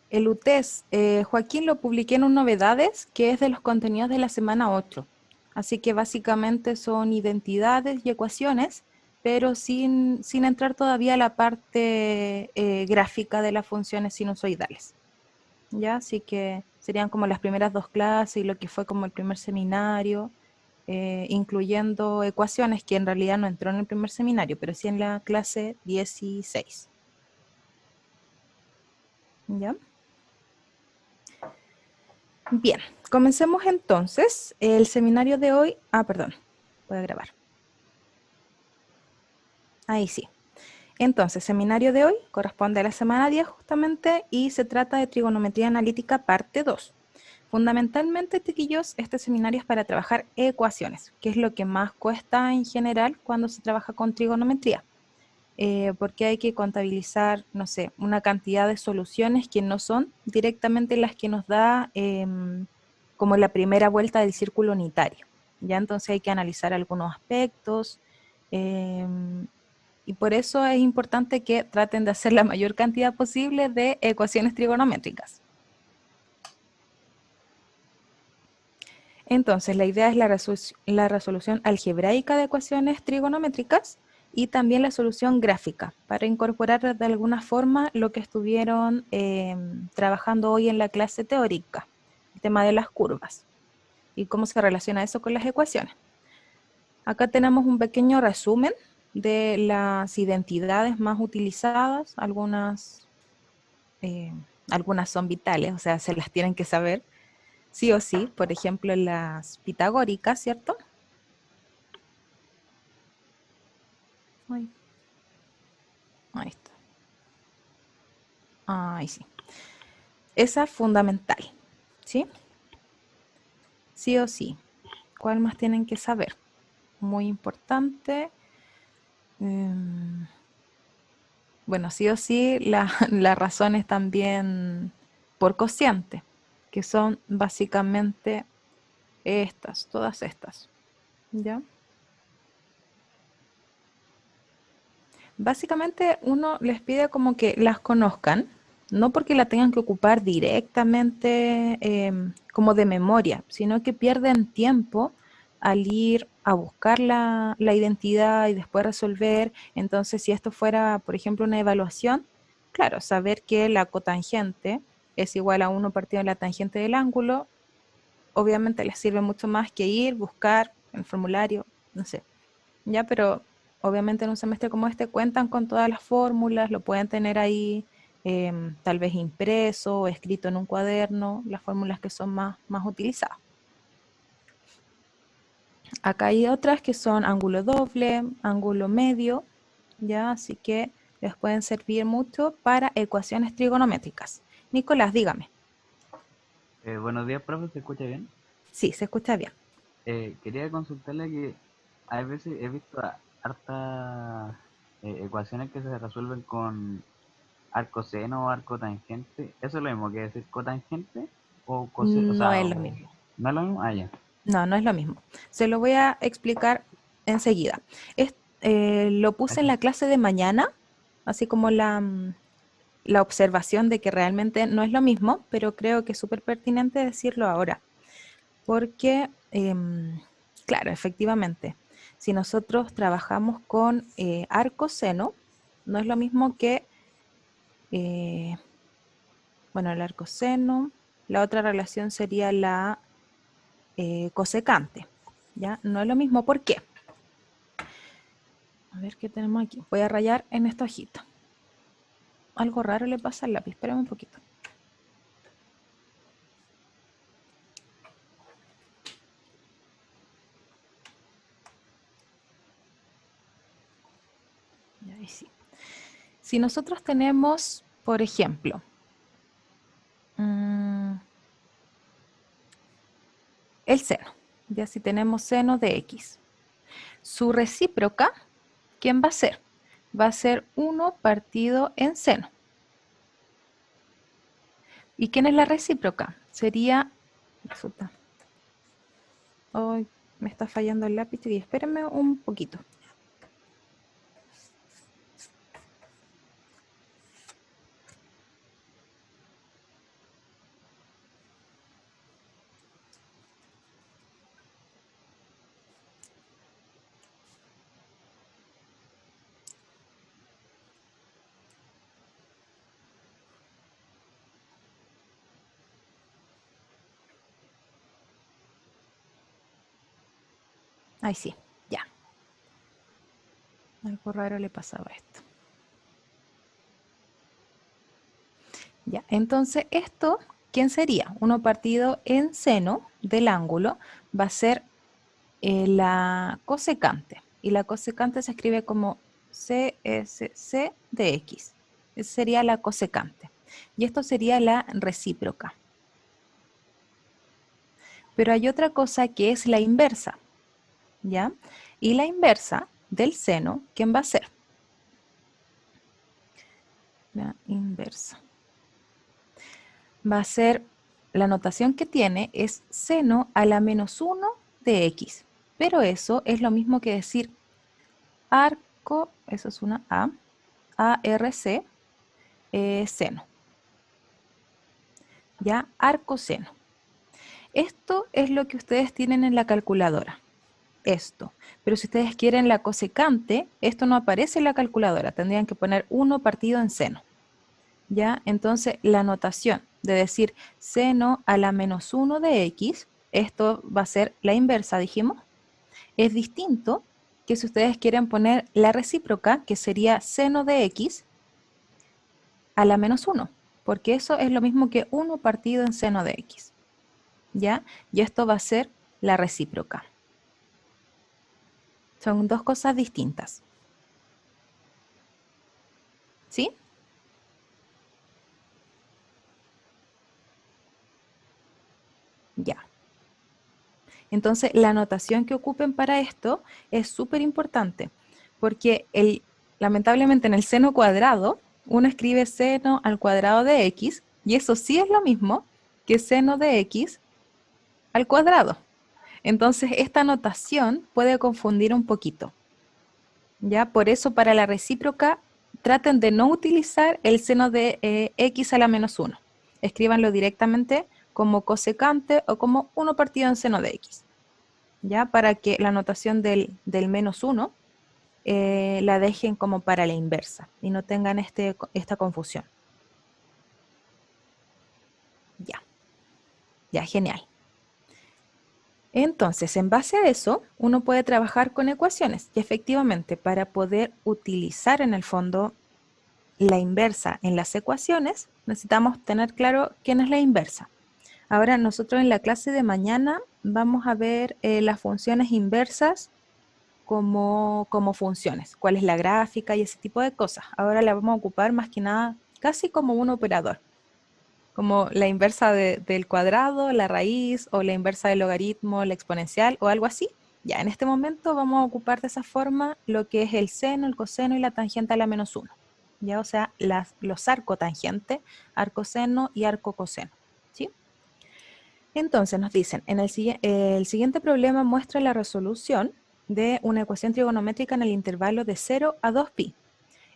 El UTES, Joaquín, lo publiqué en un novedades que es de los contenidos de la semana 8. Así que básicamente son identidades y ecuaciones, pero sin entrar todavía a la parte gráfica de las funciones sinusoidales. ¿Ya? Así que serían como las primeras dos clases y lo que fue como el primer seminario, incluyendo ecuaciones que en realidad no entró en el primer seminario, pero sí en la clase 16. ¿Ya? Bien, comencemos entonces el seminario de hoy. Perdón, voy a grabar. Ahí sí. Entonces, seminario de hoy corresponde a la semana 10 justamente y se trata de trigonometría analítica parte 2. Fundamentalmente, chiquillos, este seminario es para trabajar ecuaciones, que es lo que más cuesta en general cuando se trabaja con trigonometría. Porque hay que contabilizar, no sé, una cantidad de soluciones que no son directamente las que nos da como la primera vuelta del círculo unitario. Ya entonces hay que analizar algunos aspectos y por eso es importante que traten de hacer la mayor cantidad posible de ecuaciones trigonométricas. Entonces, la idea es la resolución algebraica de ecuaciones trigonométricas y también la solución gráfica, para incorporar de alguna forma lo que estuvieron trabajando hoy en la clase teórica, el tema de las curvas y cómo se relaciona eso con las ecuaciones. Acá tenemos un pequeño resumen de las identidades más utilizadas, algunas son vitales, o sea, se las tienen que saber sí o sí, por ejemplo, las pitagóricas, ¿cierto? Ay, ahí está. Ahí sí. Esa es fundamental, ¿sí? Sí o sí. ¿Cuál más tienen que saber? Muy importante. Bueno, sí o sí, la razón es también por cociente, que son básicamente estas, todas estas, ¿ya? Básicamente uno les pide como que las conozcan, no porque la tengan que ocupar directamente como de memoria, sino que pierden tiempo al ir a buscar la identidad y después resolver. Entonces, si esto fuera, por ejemplo, una evaluación, claro, saber que la cotangente es igual a 1 partido de la tangente del ángulo, obviamente les sirve mucho más que ir, buscar el formulario, no sé, ya, pero obviamente en un semestre como este cuentan con todas las fórmulas, lo pueden tener ahí tal vez impreso o escrito en un cuaderno, las fórmulas que son más utilizadas. Acá hay otras que son ángulo doble, ángulo medio, ya, así que les pueden servir mucho para ecuaciones trigonométricas. Nicolás, dígame. Buenos días, profe, ¿se escucha bien? Sí, se escucha bien. Quería consultarle que a veces he visto hartas ecuaciones que se resuelven con arco seno o arco tangente. ¿Eso es lo mismo que decir cotangente? O No sea, es lo mismo. ¿no es lo mismo? Ah, ya. No, no es lo mismo. Se lo voy a explicar enseguida. Lo puse en Gracias. la clase de mañana, así como la observación de que realmente no es lo mismo, pero creo que es súper pertinente decirlo ahora, porque, claro, efectivamente, si nosotros trabajamos con arco seno, no es lo mismo que, eh, bueno, el arco seno, la otra relación sería la cosecante, ¿ya? No es lo mismo, ¿por qué? A ver qué tenemos aquí. Voy a rayar en esta hojita. Algo raro le pasa al lápiz. Espérame un poquito. Y ahí sí. Si nosotros tenemos, por ejemplo, el seno, ya si tenemos seno de x. Su recíproca, ¿quién va a ser? Va a ser 1 partido en seno. ¿Y quién es la recíproca? Sería... Hoy me está fallando el lápiz y espérenme un poquito. Ahí sí, ya. Algo raro le pasaba a esto. Ya, entonces esto, ¿quién sería? 1 partido en seno del ángulo va a ser la cosecante. Y la cosecante se escribe como CSC de X. Esa sería la cosecante. Y esto sería la recíproca. Pero hay otra cosa que es la inversa, ¿ya? Y la inversa del seno, ¿quién va a ser? La inversa. Va a ser, la notación que tiene es seno a la menos 1 de X. Pero eso es lo mismo que decir arco, eso es una A, ARC, seno. ¿Ya? Arcoseno. Esto es lo que ustedes tienen en la calculadora. Esto. Pero si ustedes quieren la cosecante, esto no aparece en la calculadora. Tendrían que poner 1 partido en seno. ¿Ya? Entonces, la notación de decir seno a la menos 1 de X, esto va a ser la inversa, dijimos. Es distinto que si ustedes quieren poner la recíproca, que sería seno de X a la menos 1, porque eso es lo mismo que 1 partido en seno de X. ¿Ya? Y esto va a ser la recíproca. Son dos cosas distintas. ¿Sí? Ya. Entonces, la notación que ocupen para esto es súper importante, porque lamentablemente en el seno cuadrado, uno escribe seno al cuadrado de X, y eso sí es lo mismo que seno de X al cuadrado. Entonces, esta notación puede confundir un poquito. ¿Ya? Por eso, para la recíproca, traten de no utilizar el seno de X a la menos 1. Escríbanlo directamente como cosecante o como 1 partido en seno de X. ¿Ya? Para que la notación del menos 1 la dejen como para la inversa y no tengan esta confusión. Ya. Ya, genial. Entonces, en base a eso, uno puede trabajar con ecuaciones y efectivamente para poder utilizar en el fondo la inversa en las ecuaciones, necesitamos tener claro quién es la inversa. Ahora nosotros en la clase de mañana vamos a ver las funciones inversas como funciones, cuál es la gráfica y ese tipo de cosas. Ahora la vamos a ocupar más que nada casi como un operador, como la inversa del cuadrado, la raíz o la inversa del logaritmo, la exponencial o algo así. Ya, en este momento vamos a ocupar de esa forma lo que es el seno, el coseno y la tangente a la menos 1. ¿Ya? O sea, los arcotangentes, arcoseno y arcocoseno. ¿Sí? Entonces nos dicen, el siguiente problema muestra la resolución de una ecuación trigonométrica en el intervalo de 0 a 2pi.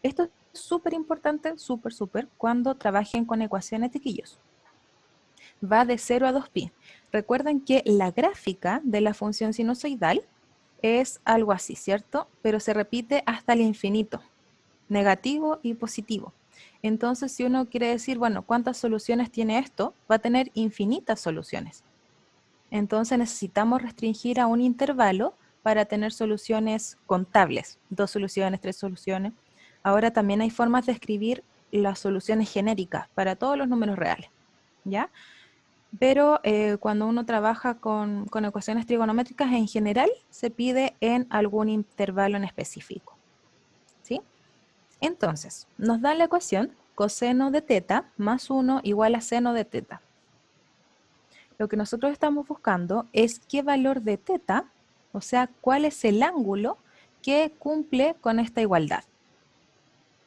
Esto es súper importante, súper, cuando trabajen con ecuaciones, chiquillos. Va de 0 a 2pi. Recuerden que la gráfica de la función sinusoidal es algo así, ¿cierto? Pero se repite hasta el infinito, negativo y positivo. Entonces, si uno quiere decir, bueno, ¿cuántas soluciones tiene esto? Va a tener infinitas soluciones. Entonces necesitamos restringir a un intervalo para tener soluciones contables, 2 soluciones, 3 soluciones. Ahora también hay formas de escribir las soluciones genéricas para todos los números reales, ¿ya? Pero cuando uno trabaja con ecuaciones trigonométricas en general, se pide en algún intervalo en específico, ¿sí? Entonces, nos da la ecuación coseno de teta más 1 igual a seno de teta. Lo que nosotros estamos buscando es qué valor de teta O sea, ¿cuál es el ángulo que cumple con esta igualdad?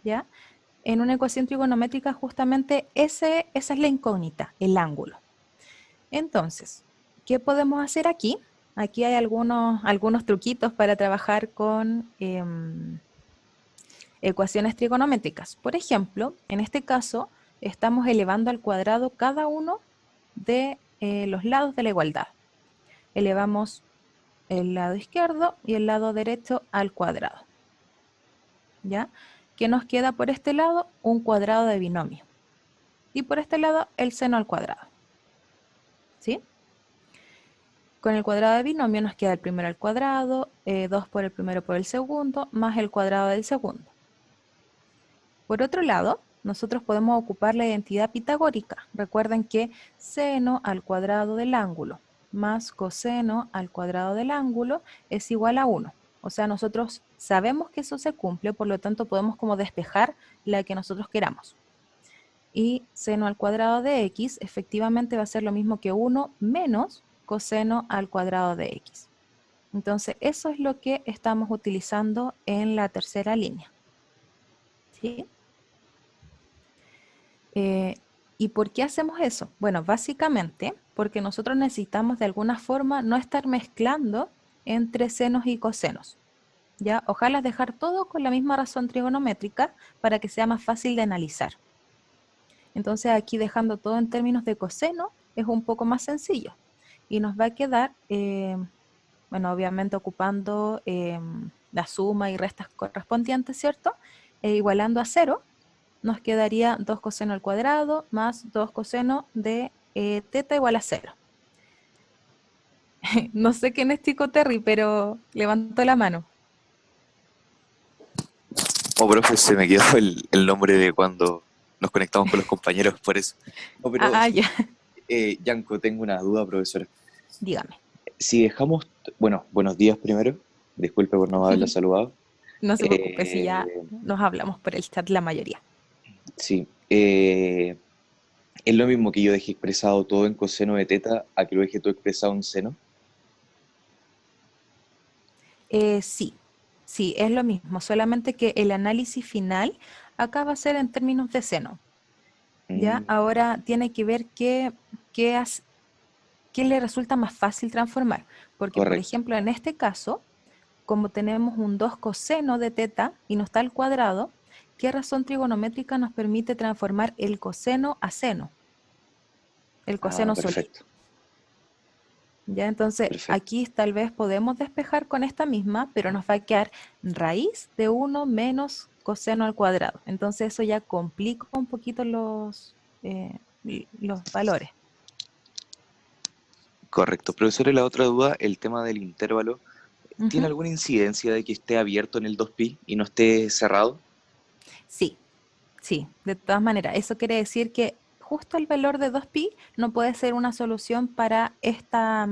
¿Ya? En una ecuación trigonométrica justamente esa es la incógnita, el ángulo. Entonces, ¿qué podemos hacer aquí? Aquí hay algunos truquitos para trabajar con ecuaciones trigonométricas. Por ejemplo, en este caso, estamos elevando al cuadrado cada uno de los lados de la igualdad. Elevamos el lado izquierdo y el lado derecho al cuadrado. ¿Ya? ¿Qué nos queda por este lado? Un cuadrado de binomio. Y por este lado, el seno al cuadrado. ¿Sí? Con el cuadrado de binomio nos queda el primero al cuadrado, 2 por el primero por el segundo, más el cuadrado del segundo. Por otro lado, nosotros podemos ocupar la identidad pitagórica. Recuerden que seno al cuadrado del ángulo más coseno al cuadrado del ángulo es igual a 1. O sea, nosotros sabemos que eso se cumple, por lo tanto podemos como despejar la que nosotros queramos. Y seno al cuadrado de x efectivamente va a ser lo mismo que 1 menos coseno al cuadrado de x. Entonces, eso es lo que estamos utilizando en la tercera línea. ¿Sí? ¿Y por qué hacemos eso? Bueno, básicamente porque nosotros necesitamos de alguna forma no estar mezclando entre senos y cosenos. ¿Ya? Ojalá dejar todo con la misma razón trigonométrica para que sea más fácil de analizar. Entonces aquí dejando todo en términos de coseno es un poco más sencillo. Y nos va a quedar, bueno, obviamente ocupando la suma y restas correspondientes, ¿cierto? Igualando a 0, nos quedaría 2 coseno al cuadrado más 2 coseno de teta igual a 0. No sé quién es Chico Terry, pero levantó la mano. Oh, profe, se me quedó el nombre de cuando nos conectamos con los compañeros, por eso. No, pero, Ya, Yanko, tengo una duda, profesora. dígame. Si dejamos, bueno, buenos días primero, disculpe por no haberla saludado. No se preocupe si ya Eh, nos hablamos por el chat la mayoría. sí, es lo mismo que yo dejé expresado todo en coseno de teta a que lo dejé todo expresado en seno. Sí, sí, es lo mismo, solamente que el análisis final acá va a ser en términos de seno. ¿Ya? Mm, Ahora tiene que ver qué, qué le resulta más fácil transformar. Porque, por correcto. ejemplo, en este caso, como tenemos un 2 coseno de teta y no está al cuadrado, ¿qué razón trigonométrica nos permite transformar el coseno a seno? El Ah, coseno solito. perfecto, ¿Ya? Entonces, perfecto. aquí tal vez podemos despejar con esta misma, pero nos va a quedar raíz de 1 menos coseno al cuadrado. Entonces, eso ya complica un poquito los valores. Correcto. Profesor, y la otra duda, el tema del intervalo, ¿tiene Ujú. alguna incidencia de que esté abierto en el 2pi y no esté cerrado? Sí, sí, de todas maneras. Eso quiere decir que justo el valor de 2pi no puede ser una solución para esta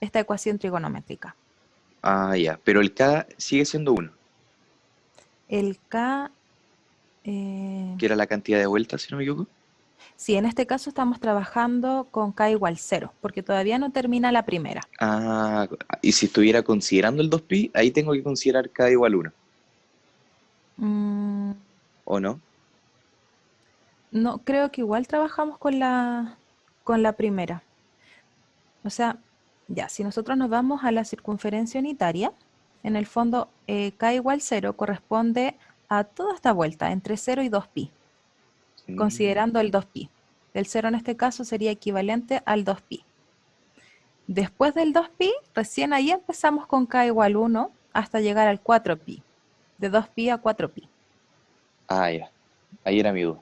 ecuación trigonométrica. Ah, ya, pero el K sigue siendo uno, El k, eh, que era la cantidad de vueltas, si no me equivoco. sí, en este caso estamos trabajando con k igual 0, porque todavía no termina la primera. Ah, y si estuviera considerando el 2pi, ahí tengo que considerar K igual uno, Mm, ¿o no? no, creo que igual trabajamos con la primera. O sea, ya, si nosotros nos vamos a la circunferencia unitaria, en el fondo k igual 0 corresponde a toda esta vuelta entre 0 y 2pi, Mm, considerando el 2pi. El 0 en este caso sería equivalente al 2pi. Después del 2pi, recién ahí empezamos con k igual 1 hasta llegar al 4pi, de 2pi a 4pi. ah, ya, ahí era mi duda.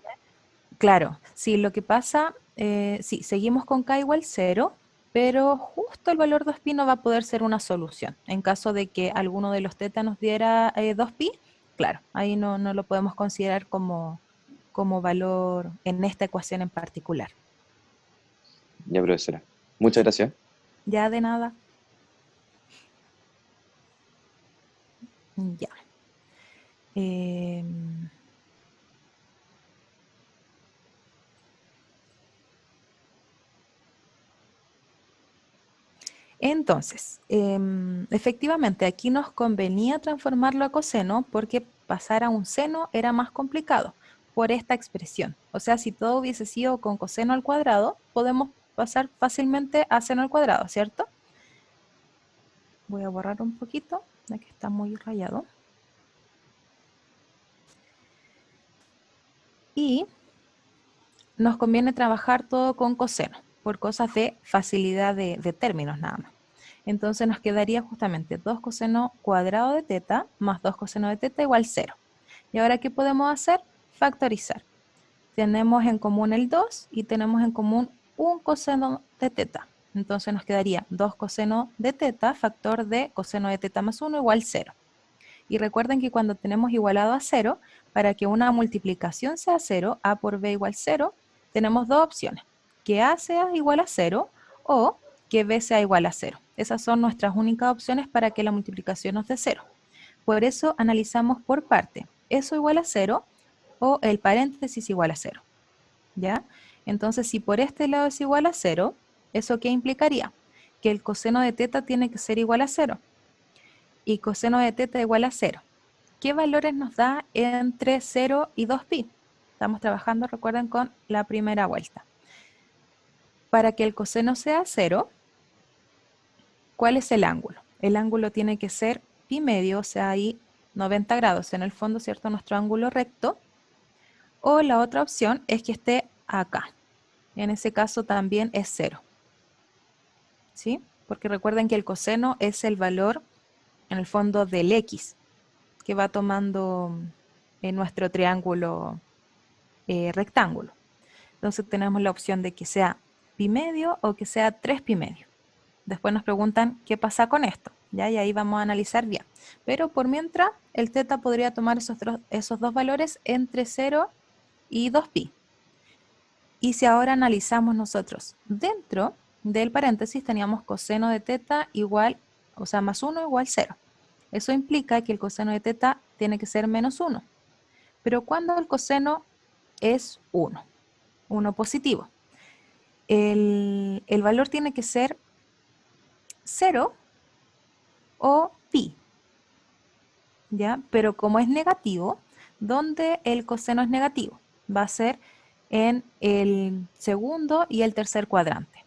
Claro, sí, lo que pasa, sí, seguimos con k igual 0, pero justo el valor 2pi no va a poder ser una solución. En caso de que alguno de los teta nos diera 2pi, claro, ahí no lo podemos considerar como valor en esta ecuación en particular. Ya, profesora. Muchas gracias. Ya de nada, ya. Em, Entonces, efectivamente, aquí nos convenía transformarlo a coseno porque pasar a un seno era más complicado por esta expresión. O sea, si todo hubiese sido con coseno al cuadrado, podemos pasar fácilmente a seno al cuadrado, ¿cierto? Voy a borrar un poquito, ya que está muy rayado. Y nos conviene trabajar todo con coseno, por cosas de facilidad de términos nada más. Entonces nos quedaría justamente 2 coseno cuadrado de teta más 2 coseno de teta igual 0. ¿Y ahora qué podemos hacer? Factorizar. Tenemos en común el 2 y tenemos en común un coseno de teta. Entonces nos quedaría 2 coseno de teta factor de coseno de teta más 1 igual 0. Y recuerden que cuando tenemos igualado a 0, para que una multiplicación sea 0, a por b igual 0, tenemos dos opciones, que a sea igual a 0 o que b sea igual a 0. Esas son nuestras únicas opciones para que la multiplicación nos dé 0. Por eso analizamos por parte, eso igual a 0 o el paréntesis igual a 0. ¿Ya? Entonces, si por este lado es igual a 0, ¿eso qué implicaría? Que el coseno de teta tiene que ser igual a 0 y coseno de teta igual a 0. ¿Qué valores nos da entre 0 y 2pi? Estamos trabajando, recuerden, con la primera vuelta. Para que el coseno sea 0, ¿cuál es el ángulo? El ángulo tiene que ser pi medio, o sea, ahí 90 grados en el fondo, ¿cierto? Nuestro ángulo recto. O la otra opción es que esté acá. En ese caso también es 0. ¿Sí? Porque recuerden que el coseno es el valor, en el fondo, del x que va tomando en nuestro triángulo rectángulo. Entonces tenemos la opción de que sea pi medio o que sea 3 pi medio. Después nos preguntan qué pasa con esto, ¿ya? Y ahí vamos a analizar bien. Pero por mientras, el teta podría tomar esos dos valores entre 0 y 2pi. Y si ahora analizamos nosotros dentro del paréntesis, teníamos coseno de teta igual, o sea, más 1 igual 0. Eso implica que el coseno de teta tiene que ser menos 1. Pero cuando el coseno es 1 positivo, el valor tiene que ser 0 o pi, ¿ya? Pero como es negativo, ¿dónde el coseno es negativo? Va a ser en el segundo y el tercer cuadrante.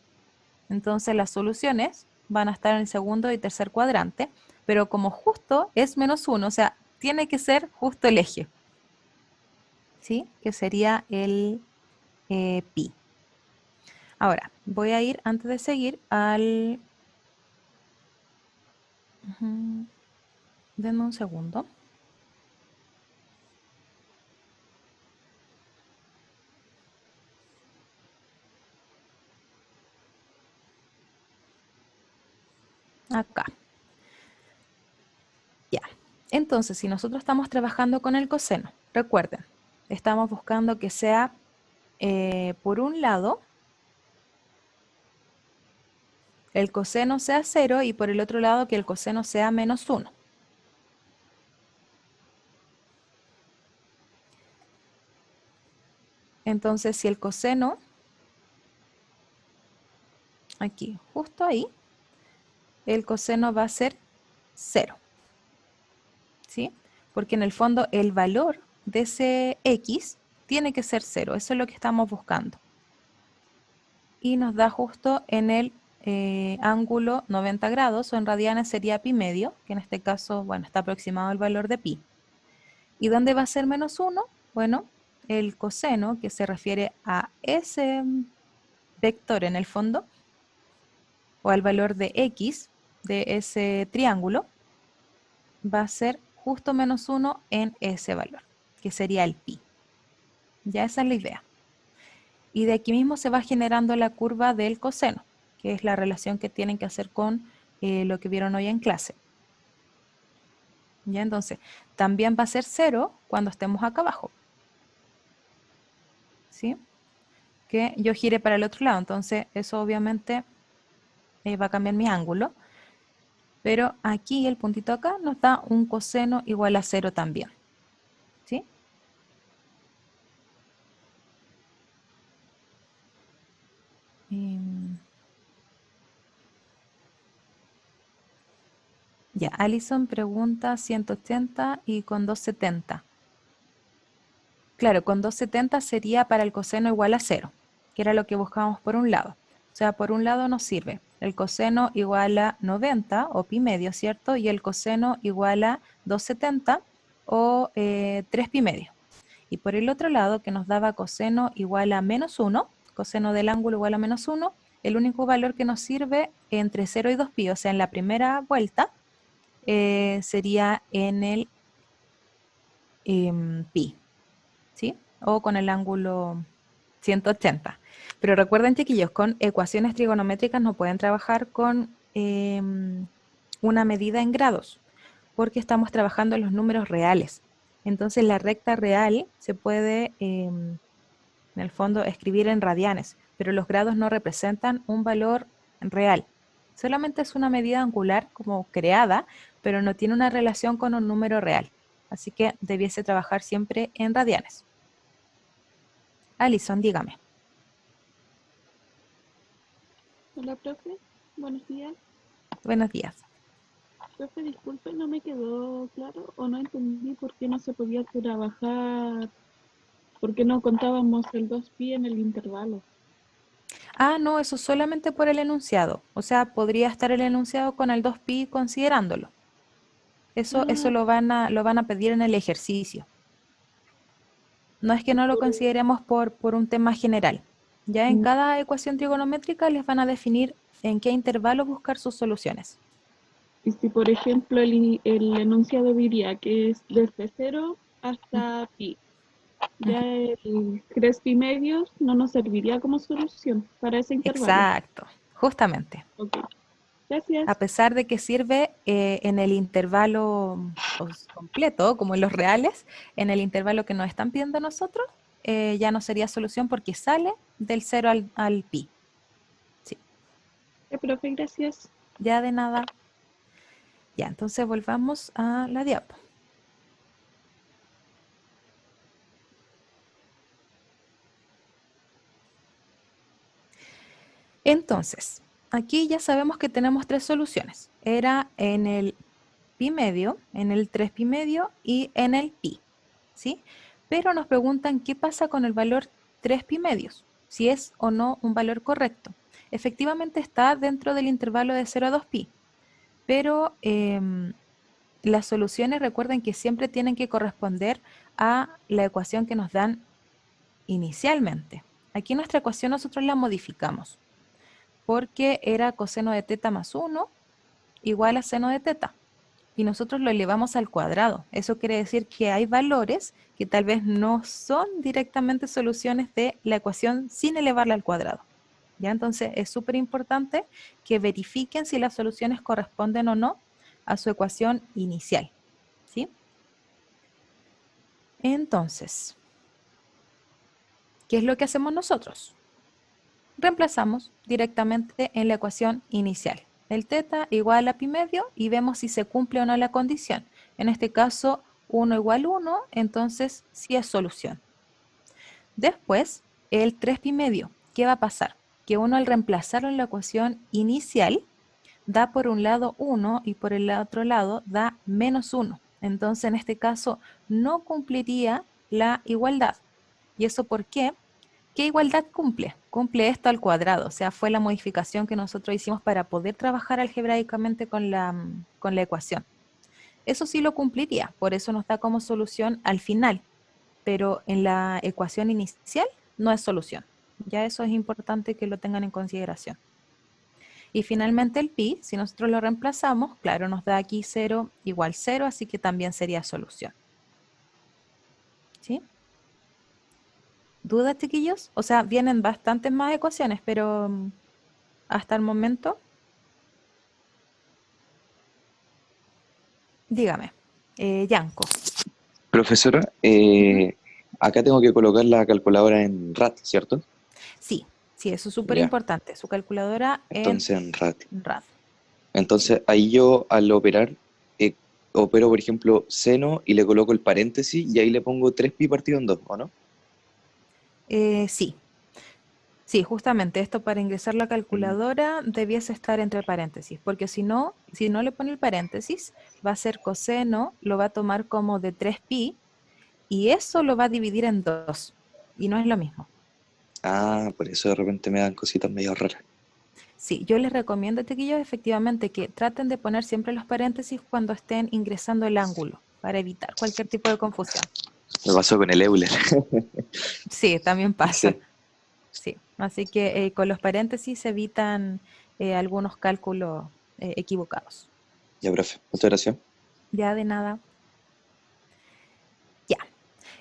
Entonces las soluciones van a estar en el segundo y tercer cuadrante, pero como justo es menos 1, o sea, tiene que ser justo el eje, ¿sí? Que sería el pi. Ahora, voy a ir, antes de seguir, al... Denme un segundo. Acá. Ya. Entonces, si nosotros estamos trabajando con el coseno, recuerden, estamos buscando que sea, por un lado, el coseno sea 0 y por el otro lado que el coseno sea menos 1. Entonces, si el coseno, aquí, justo ahí, el coseno va a ser 0. ¿Sí? Porque en el fondo el valor de ese x tiene que ser 0. Eso es lo que estamos buscando. Y nos da justo en el ángulo 90 grados, o en radianes sería pi medio, que en este caso, bueno, está aproximado el valor de pi. ¿Y dónde va a ser menos 1? Bueno, el coseno, que se refiere a ese vector en el fondo, o al valor de x de ese triángulo, va a ser justo menos 1 en ese valor, que sería el pi. Ya esa es la idea. Y de aquí mismo se va generando la curva del coseno, que es la relación que tienen que hacer con lo que vieron hoy en clase. ¿Ya? Entonces, también va a ser 0 cuando estemos acá abajo. ¿Sí? Que yo gire para el otro lado, entonces eso obviamente va a cambiar mi ángulo. Pero aquí, el puntito acá, nos da un coseno igual a 0 también. ¿Sí? Ya, Alison pregunta 180 y con 270. Claro, con 270 sería para el coseno igual a 0, que era lo que buscábamos por un lado. O sea, por un lado nos sirve el coseno igual a 90 o pi medio, ¿cierto? Y el coseno igual a 270 o 3 pi medio. Y por el otro lado, que nos daba coseno igual a menos 1, coseno del ángulo igual a menos 1, el único valor que nos sirve entre 0 y 2 pi, o sea, en la primera vuelta, sería en el pi, ¿sí? O con el ángulo 180. Pero recuerden, chiquillos, con ecuaciones trigonométricas no pueden trabajar con una medida en grados, porque estamos trabajando en los números reales. Entonces la recta real se puede, en el fondo, escribir en radianes, pero los grados no representan un valor real. Solamente es una medida angular como creada, pero no tiene una relación con un número real. Así que debiese trabajar siempre en radianes. Alison, dígame. Hola, profe. Buenos días. Buenos días. Profe, disculpe, no me quedó claro o no entendí por qué no se podía trabajar, por qué no contábamos el 2pi en el intervalo. Ah, no, eso solamente por el enunciado. O sea, podría estar el enunciado con el 2pi considerándolo. Eso Ah, lo van a pedir en el ejercicio. No es que y no lo por, consideremos por un tema general. Ya en cada ecuación trigonométrica les van a definir en qué intervalo buscar sus soluciones. y si, por ejemplo, el enunciado diría que es desde 0 Ujú, hasta pi, ujú. ya el 3pi medios no nos serviría como solución para ese intervalo. Exacto, justamente. Ok, gracias. A pesar de que sirve en el intervalo completo, como en los reales, en el intervalo que nos están pidiendo a nosotros, ya no sería solución porque sale del 0 al pi. Sí, Profe, gracias. ya de nada. Ya, entonces volvamos a la diapo. Entonces, aquí ya sabemos que tenemos tres soluciones. Era en el pi medio, en el 3 pi medio y en el pi, ¿sí? Pero nos preguntan qué pasa con el valor 3 pi medios, si es o no un valor correcto. Efectivamente está dentro del intervalo de 0 a 2 pi, pero las soluciones recuerden que siempre tienen que corresponder a la ecuación que nos dan inicialmente. Aquí nuestra ecuación nosotros la modificamos porque era coseno de teta más 1 igual a seno de teta. Y nosotros lo elevamos al cuadrado. Eso quiere decir que hay valores que tal vez no son directamente soluciones de la ecuación sin elevarla al cuadrado. ¿Ya? Entonces es súper importante que verifiquen si las soluciones corresponden o no a su ecuación inicial. ¿Sí? Entonces, ¿qué es lo que hacemos nosotros? Reemplazamos directamente en la ecuación inicial. El teta igual a pi medio y vemos si se cumple o no la condición. En este caso, 1 igual 1, entonces sí es solución. Después, el 3 pi medio. ¿Qué va a pasar? Que uno al reemplazarlo en la ecuación inicial da por un lado 1 y por el otro lado da menos 1. Entonces, en este caso, no cumpliría la igualdad. ¿Y eso por qué? ¿Qué igualdad cumple? Cumple esto al cuadrado, o sea, fue la modificación que nosotros hicimos para poder trabajar algebraicamente con la ecuación. Eso sí lo cumpliría, por eso nos da como solución al final, pero en la ecuación inicial no es solución. Ya eso es importante que lo tengan en consideración. Y finalmente el pi, si nosotros lo reemplazamos, claro, nos da aquí 0 igual 0, así que también sería solución. ¿Sí? ¿Dudas, chiquillos? O sea, vienen bastantes más ecuaciones, pero hasta el momento, dígame, Yanko. Profesora, Ujú. acá tengo que colocar la calculadora en RAT, ¿cierto? Sí, sí, eso es súper Ya, importante. Su calculadora en entonces en RAT. RAD. Sí. Entonces ahí yo al operar, eh, opero por ejemplo seno y le coloco el paréntesis y ahí le pongo 3pi partido en 2, ¿o no? Sí, Sí, justamente esto para ingresar la calculadora debiese estar entre paréntesis, porque si no le pone el paréntesis, va a ser coseno, lo va a tomar como de 3pi y eso lo va a dividir en 2 y no es lo mismo. Ah, por eso de repente me dan cositas medio raras. Sí, yo les recomiendo, chiquillos, efectivamente que traten de poner siempre los paréntesis cuando estén ingresando el ángulo para evitar cualquier tipo de confusión. Me pasó con el Euler. Sí, también pasa. Sí, Sí, así que con los paréntesis se evitan algunos cálculos equivocados. ya, profe. Muchas gracias. Ya de nada. Ya.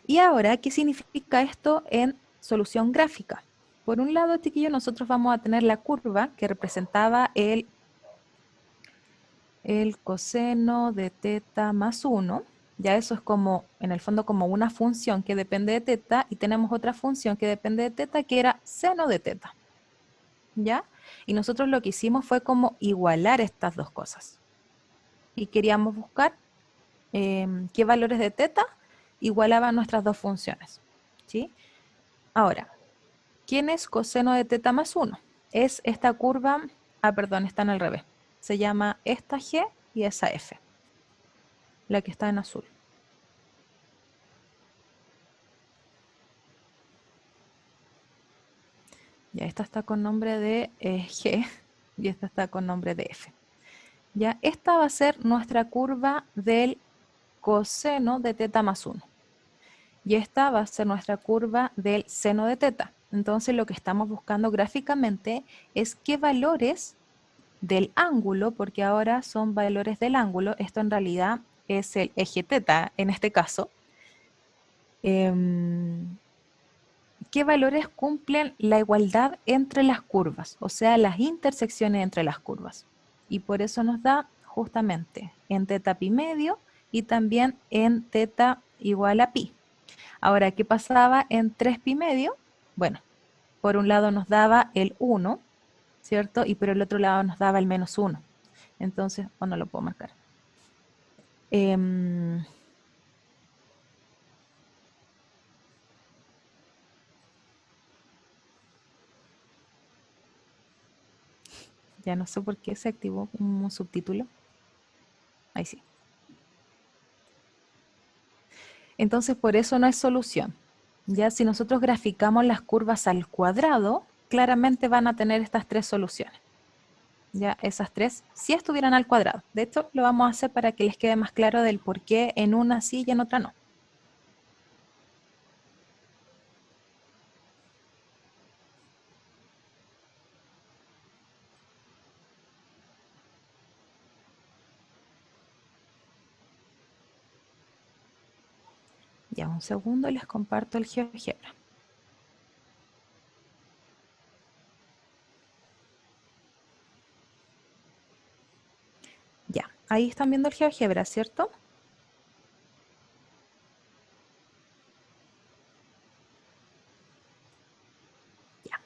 Y ahora, ¿qué significa esto en solución gráfica? Por un lado, chiquillos, nosotros vamos a tener la curva que representaba el coseno de teta más 1. Ya eso es como, en el fondo, como una función que depende de teta y tenemos otra función que depende de teta que era seno de teta. ¿Ya? Y nosotros lo que hicimos fue como igualar estas dos cosas. Y queríamos buscar qué valores de teta igualaban nuestras dos funciones. ¿Sí? Ahora, ¿quién es coseno de teta más 1? Es esta curva, perdón, está en el revés. Se llama esta G y esa F, la que está en azul. Ya, esta está con nombre de G y esta está con nombre de F. Ya, esta va a ser nuestra curva del coseno de teta más 1. Y esta va a ser nuestra curva del seno de teta. Entonces lo que estamos buscando gráficamente es qué valores del ángulo, porque ahora son valores del ángulo, esto en realidad es el eje teta en este caso, qué valores cumplen la igualdad entre las curvas, o sea, las intersecciones entre las curvas. Y por eso nos da justamente en teta pi medio y también en teta igual a pi. Ahora, ¿qué pasaba en 3 pi medio? Bueno, por un lado nos daba el 1, ¿cierto? Y por el otro lado nos daba el menos 1. Entonces, o no lo puedo marcar. Ya no sé por qué se activó un subtítulo. Ahí sí. Entonces, por eso no es solución. Ya si nosotros graficamos las curvas al cuadrado, claramente van a tener estas tres soluciones. Ya esas tres, si estuvieran al cuadrado. De hecho, lo vamos a hacer para que les quede más claro del por qué en una sí y en otra no. Ya un segundo, les comparto el GeoGebra. Ya, ahí están viendo el GeoGebra, ¿cierto? Ya.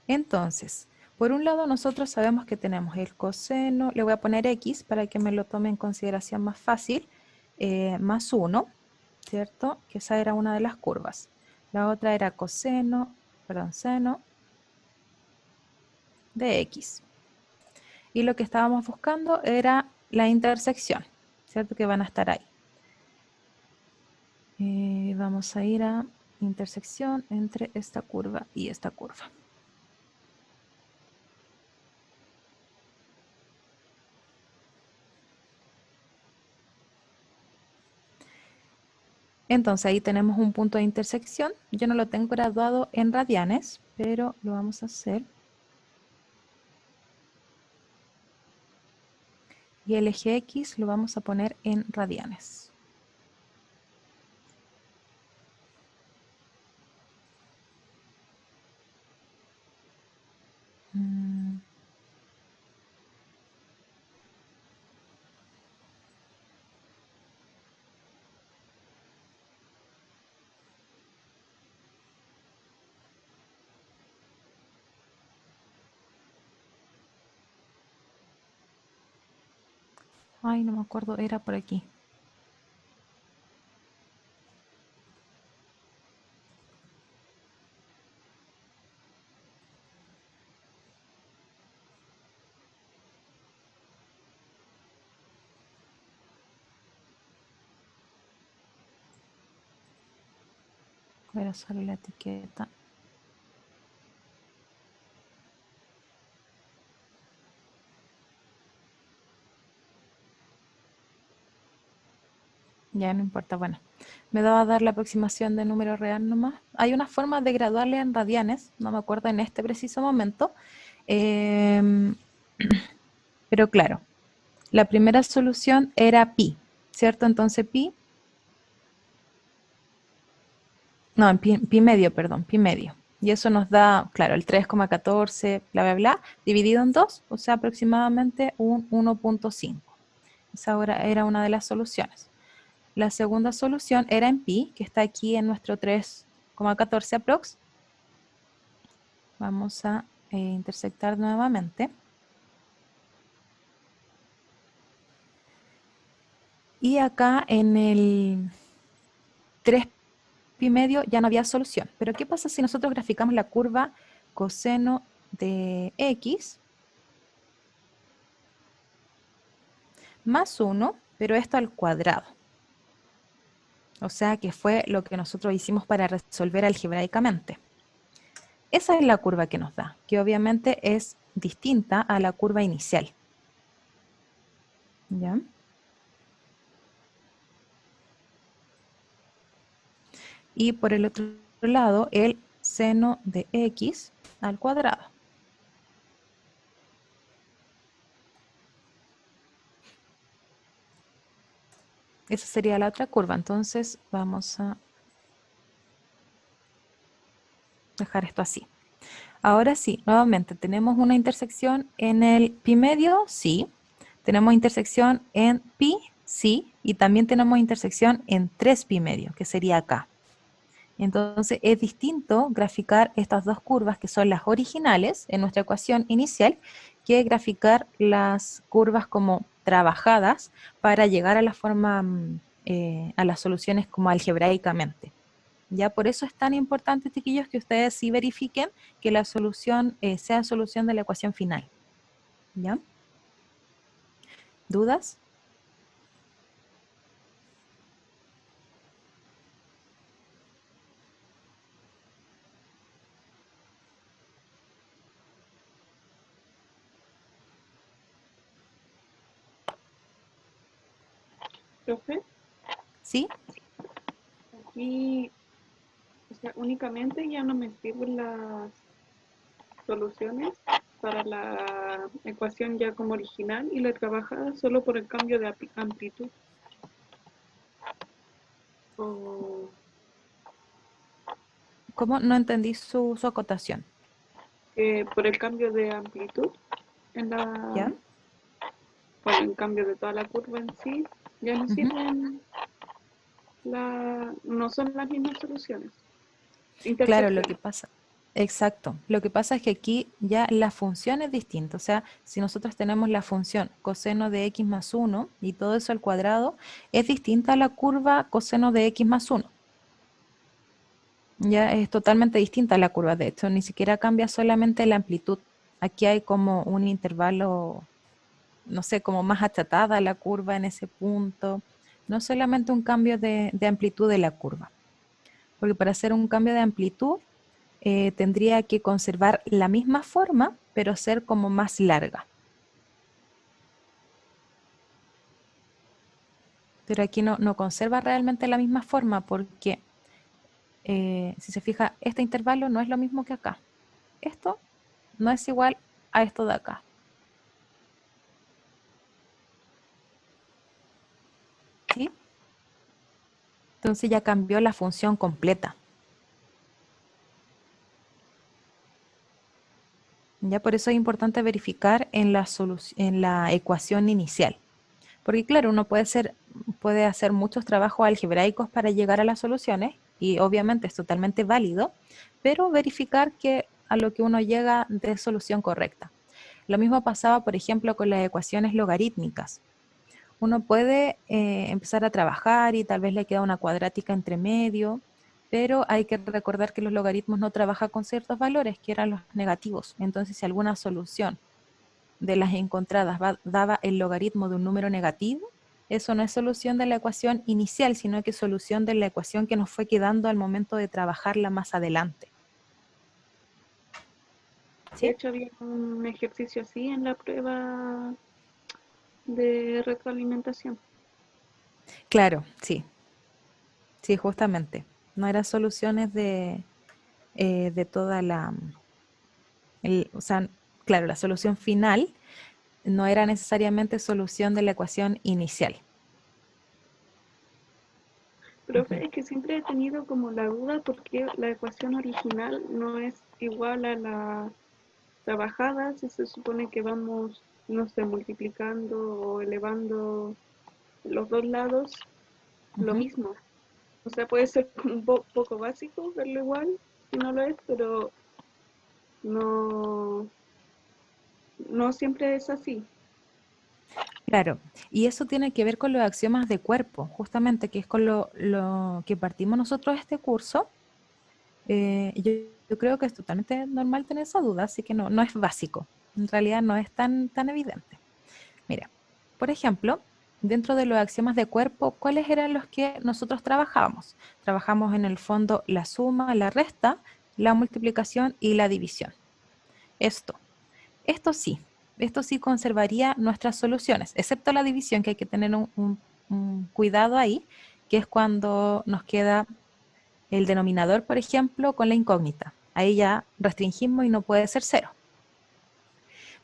Entonces, por un lado nosotros sabemos que tenemos el coseno, le voy a poner X para que me lo tome en consideración más fácil, más 1, ¿cierto? Que esa era una de las curvas. La otra era coseno, perdón, seno de X. Y lo que estábamos buscando era la intersección, ¿cierto? Que van a estar ahí. Vamos a ir a intersección entre esta curva y esta curva. Entonces ahí tenemos un punto de intersección. Yo no lo tengo graduado en radianes, pero lo vamos a hacer. Y el eje X lo vamos a poner en radianes. Ay, no me acuerdo, era por aquí. Era solo la etiqueta. Ya no importa, bueno. Me va a dar la aproximación de número real nomás. Hay una forma de graduarle en radianes, no me acuerdo en este preciso momento. Pero claro, la primera solución era pi, ¿cierto? Entonces pi, no, en pi medio, perdón, pi medio. Y eso nos da, claro, el 3,14, bla, bla, bla, dividido en 2, o sea, aproximadamente un 1,5. Esa era una de las soluciones. La segunda solución era en pi, que está aquí en nuestro 3,14 aprox. Vamos a intersectar nuevamente. Y acá en el 3 pi medio ya no había solución. Pero ¿qué pasa si nosotros graficamos la curva coseno de x más 1, pero esto al cuadrado? O sea que fue lo que nosotros hicimos para resolver algebraicamente. Esa es la curva que nos da, que obviamente es distinta a la curva inicial. ¿Ya? Y por el otro lado, el seno de x al cuadrado. Esa sería la otra curva. Entonces vamos a dejar esto así. Ahora sí, nuevamente, ¿tenemos una intersección en el pi medio? Sí. ¿Tenemos intersección en pi? Sí. Y también tenemos intersección en 3 pi medio, que sería acá. Entonces es distinto graficar estas dos curvas, que son las originales en nuestra ecuación inicial, que graficar las curvas como trabajadas para llegar a la forma, a las soluciones como algebraicamente. Ya por eso es tan importante, chiquillos, que ustedes sí verifiquen que la solución sea solución de la ecuación final. ¿Ya? ¿Dudas? Profe, ¿Sí? aquí, o sea, únicamente ya no me sirven las soluciones para la ecuación ya como original y la trabajada solo por el cambio de amplitud. O ¿Cómo? No entendí su acotación. por el cambio de amplitud en ¿Ya? por el cambio de toda la curva en sí, ya no sirven no son las mismas soluciones. Claro, lo Intersección. que pasa, exacto. Lo que pasa es que aquí ya la función es distinta. O sea, si nosotros tenemos la función coseno de x más 1 y todo eso al cuadrado, es distinta a la curva coseno de x más 1. Ya es totalmente distinta a la curva. De hecho, ni siquiera cambia solamente la amplitud. Aquí hay como un intervalo, no sé, como más achatada la curva en ese punto. No solamente un cambio de amplitud de la curva. Porque para hacer un cambio de amplitud tendría que conservar la misma forma, pero ser como más larga. Pero aquí no conserva realmente la misma forma porque, si se fija, este intervalo no es lo mismo que acá. Esto no es igual a esto de acá. ¿Sí? Entonces ya cambió la función completa. Ya por eso es importante verificar en la ecuación inicial. Porque claro, uno puede hacer muchos trabajos algebraicos para llegar a las soluciones y obviamente es totalmente válido, pero verificar que a lo que uno llega de solución correcta. Lo mismo pasaba, por ejemplo, con las ecuaciones logarítmicas. Uno puede empezar a trabajar y tal vez le queda una cuadrática entre medio, pero hay que recordar que los logaritmos no trabajan con ciertos valores, que eran los negativos. Entonces, si alguna solución de las encontradas daba el logaritmo de un número negativo, eso no es solución de la ecuación inicial, sino que es solución de la ecuación que nos fue quedando al momento de trabajarla más adelante. De ¿Sí? hecho, había un ejercicio así en la prueba de retroalimentación. Claro, sí. Sí, justamente. No eran soluciones de toda la... o sea, claro, la solución final no era necesariamente solución de la ecuación inicial. Profe, es que siempre he tenido como la duda porque la ecuación original no es igual a la trabajada, si se supone que vamos, no sé, multiplicando o elevando los dos lados lo Ujú. mismo. O sea, puede ser como un poco básico verlo igual, si no lo es, pero no, no siempre es así. Claro, y eso tiene que ver con los axiomas de cuerpo, justamente, que es con lo que partimos nosotros este curso. Yo creo que es totalmente normal tener esa duda, así que no es básico. En realidad no es tan evidente. Mira, por ejemplo, dentro de los axiomas de cuerpo, ¿cuáles eran los que nosotros trabajábamos? Trabajamos en el fondo la suma, la resta, la multiplicación y la división. Esto, esto sí conservaría nuestras soluciones, excepto la división, que hay que tener un cuidado ahí, que es cuando nos queda el denominador, por ejemplo, con la incógnita. Ahí ya restringimos y no puede ser cero.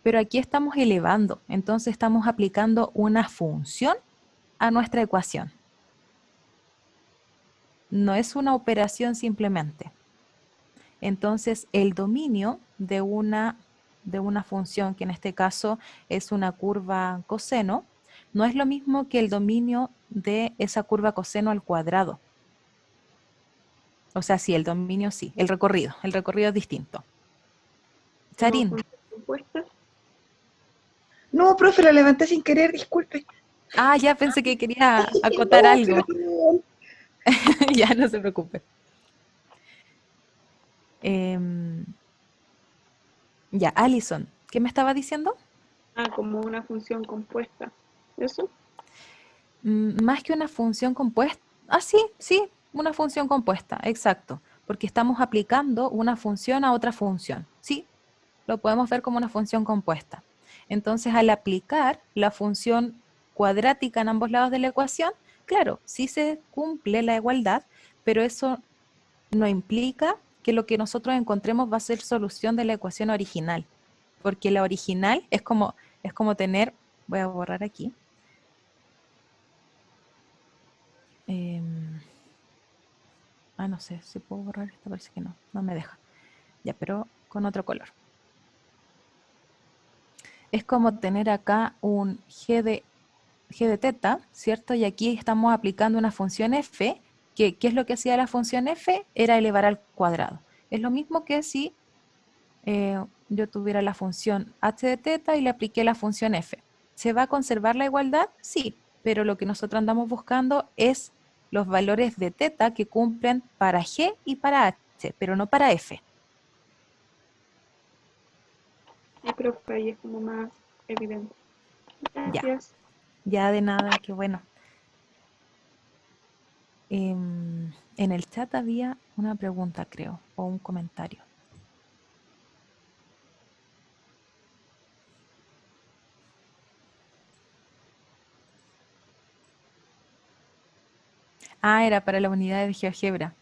Pero aquí estamos elevando, entonces estamos aplicando una función a nuestra ecuación. No es una operación simplemente. Entonces, el dominio de una función, que en este caso es una curva coseno, no es lo mismo que el dominio de esa curva coseno al cuadrado. O sea, sí, el dominio sí, el recorrido es distinto. Como Charín. función compuesta. No, profe, la levanté sin querer, disculpe. Ah, ya pensé que quería acotar No, algo. perdón. Ya, no se preocupe. Em, ya, Alison, ¿qué me estaba diciendo? Ah, como una función compuesta. ¿Eso? Más que una función compuesta. Ah, sí, una función compuesta, exacto. Porque estamos aplicando una función a otra función. Sí, lo podemos ver como una función compuesta. Entonces, al aplicar la función cuadrática en ambos lados de la ecuación, claro, sí se cumple la igualdad, pero eso no implica que lo que nosotros encontremos va a ser solución de la ecuación original. Porque la original es como tener, voy a borrar aquí. em, no sé si puedo borrar esta, parece que no me deja. Ya, pero con otro color. Es como tener acá un g de teta, ¿cierto? Y aquí estamos aplicando una función f, que ¿qué es lo que hacía la función f? Era elevar al cuadrado. Es lo mismo que si yo tuviera la función h de teta y le apliqué la función f. ¿Se va a conservar la igualdad? Sí, pero lo que nosotros andamos buscando es los valores de teta que cumplen para g y para h, pero no para f. Y profe, ahí es como más evidente. Ya, Gracias. ya de nada, qué bueno. En el chat había una pregunta, creo, o un comentario. Ah, era para la unidad de GeoGebra.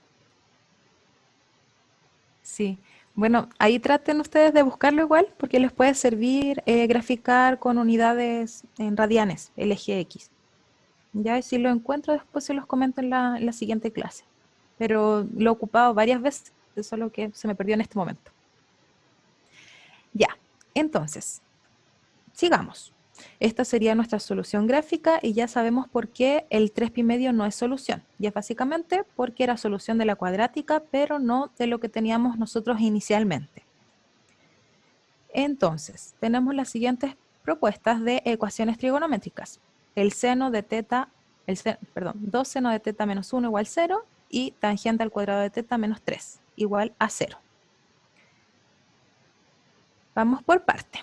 Sí. Bueno, ahí traten ustedes de buscarlo igual, porque les puede servir graficar con unidades en radianes, LGX. Ya, y si lo encuentro, después se los comento en la siguiente clase. Pero lo he ocupado varias veces, solo que se me perdió en este momento. Ya, entonces, sigamos. Esta sería nuestra solución gráfica y ya sabemos por qué el 3 pi medio no es solución. Y es básicamente porque era solución de la cuadrática, pero no de lo que teníamos nosotros inicialmente. Entonces, tenemos las siguientes propuestas de ecuaciones trigonométricas. El seno de teta, 2 seno de teta menos 1 igual 0 y tangente al cuadrado de teta menos 3 igual a 0. Vamos por parte.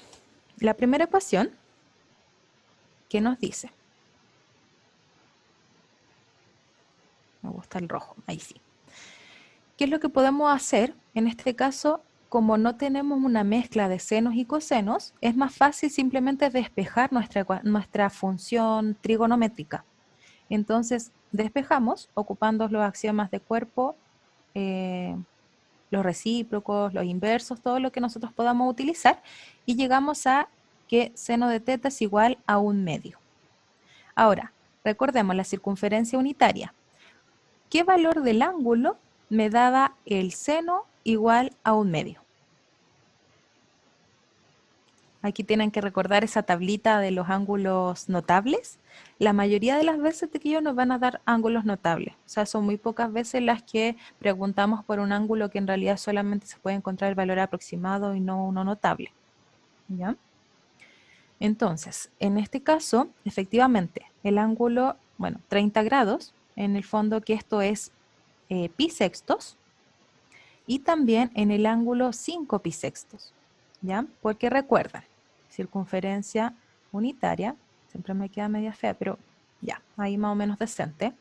La primera ecuación, ¿qué nos dice? gusta el rojo, ahí sí. ¿Qué es lo que podemos hacer? En este caso, como no tenemos una mezcla de senos y cosenos, es más fácil simplemente despejar nuestra función trigonométrica. Entonces, despejamos ocupando los axiomas de cuerpo, los recíprocos, los inversos, todo lo que nosotros podamos utilizar, y llegamos a que seno de teta es igual a 1/2. Ahora, recordemos la circunferencia unitaria. ¿Qué valor del ángulo me daba el seno igual a 1/2? Aquí tienen que recordar esa tablita de los ángulos notables. La mayoría de las veces de que ellos nos van a dar ángulos notables. O sea, son muy pocas veces las que preguntamos por un ángulo que en realidad solamente se puede encontrar el valor aproximado y no uno notable. ¿Ya? Entonces, en este caso, efectivamente, el ángulo, bueno, 30 grados, en el fondo que esto es pi sextos, y también en el ángulo 5 pi sextos, ¿ya? Porque recuerdan, circunferencia unitaria, siempre me queda media fea, pero ya, ahí más o menos decente.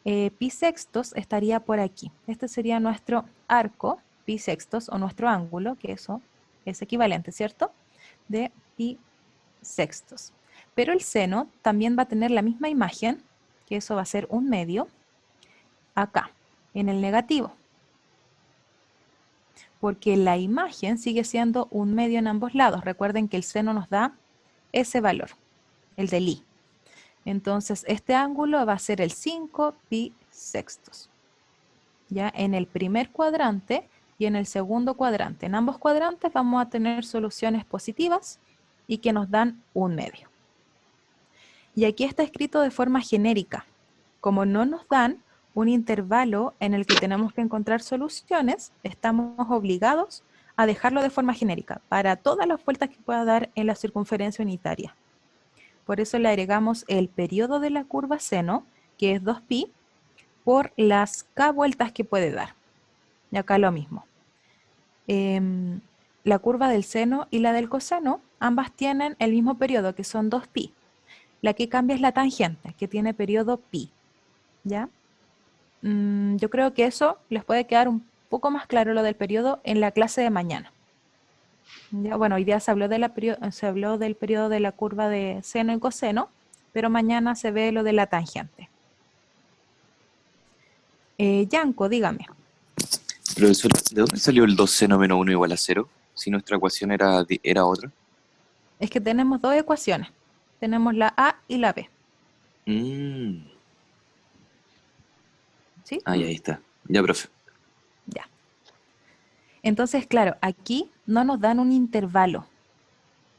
Pi sextos estaría por aquí. Este sería nuestro arco, pi sextos, o nuestro ángulo, que eso es equivalente, ¿cierto? De pi sextos. Pero el seno también va a tener la misma imagen, que eso va a ser 1/2, acá, en el negativo. Porque la imagen sigue siendo 1/2 en ambos lados. Recuerden que el seno nos da ese valor, el del i. Entonces, este ángulo va a ser el 5 pi sextos. Ya en el primer cuadrante y en el segundo cuadrante. En ambos cuadrantes vamos a tener soluciones positivas y que nos dan 1/2. Y aquí está escrito de forma genérica. Como no nos dan un intervalo en el que tenemos que encontrar soluciones, estamos obligados a dejarlo de forma genérica para todas las vueltas que pueda dar en la circunferencia unitaria. Por eso le agregamos el periodo de la curva seno, que es 2pi, por las k vueltas que puede dar. Y acá lo mismo. La curva del seno y la del coseno, ambas tienen el mismo periodo, que son 2pi. La que cambia es la tangente, que tiene periodo pi. ¿Ya? Yo creo que eso les puede quedar un poco más claro lo del periodo en la clase de mañana. ¿Ya? Bueno, hoy día se habló del periodo de la curva de seno y coseno, pero mañana se ve lo de la tangente. Yanko, dígame. Profesor, ¿de dónde salió el 2 seno menos 1 igual a 0? Si nuestra ecuación era otra. Es que tenemos dos ecuaciones. Tenemos la A y la B. ¿Sí? Ahí está. Ya, profe. Ya. Entonces, claro, aquí no nos dan un intervalo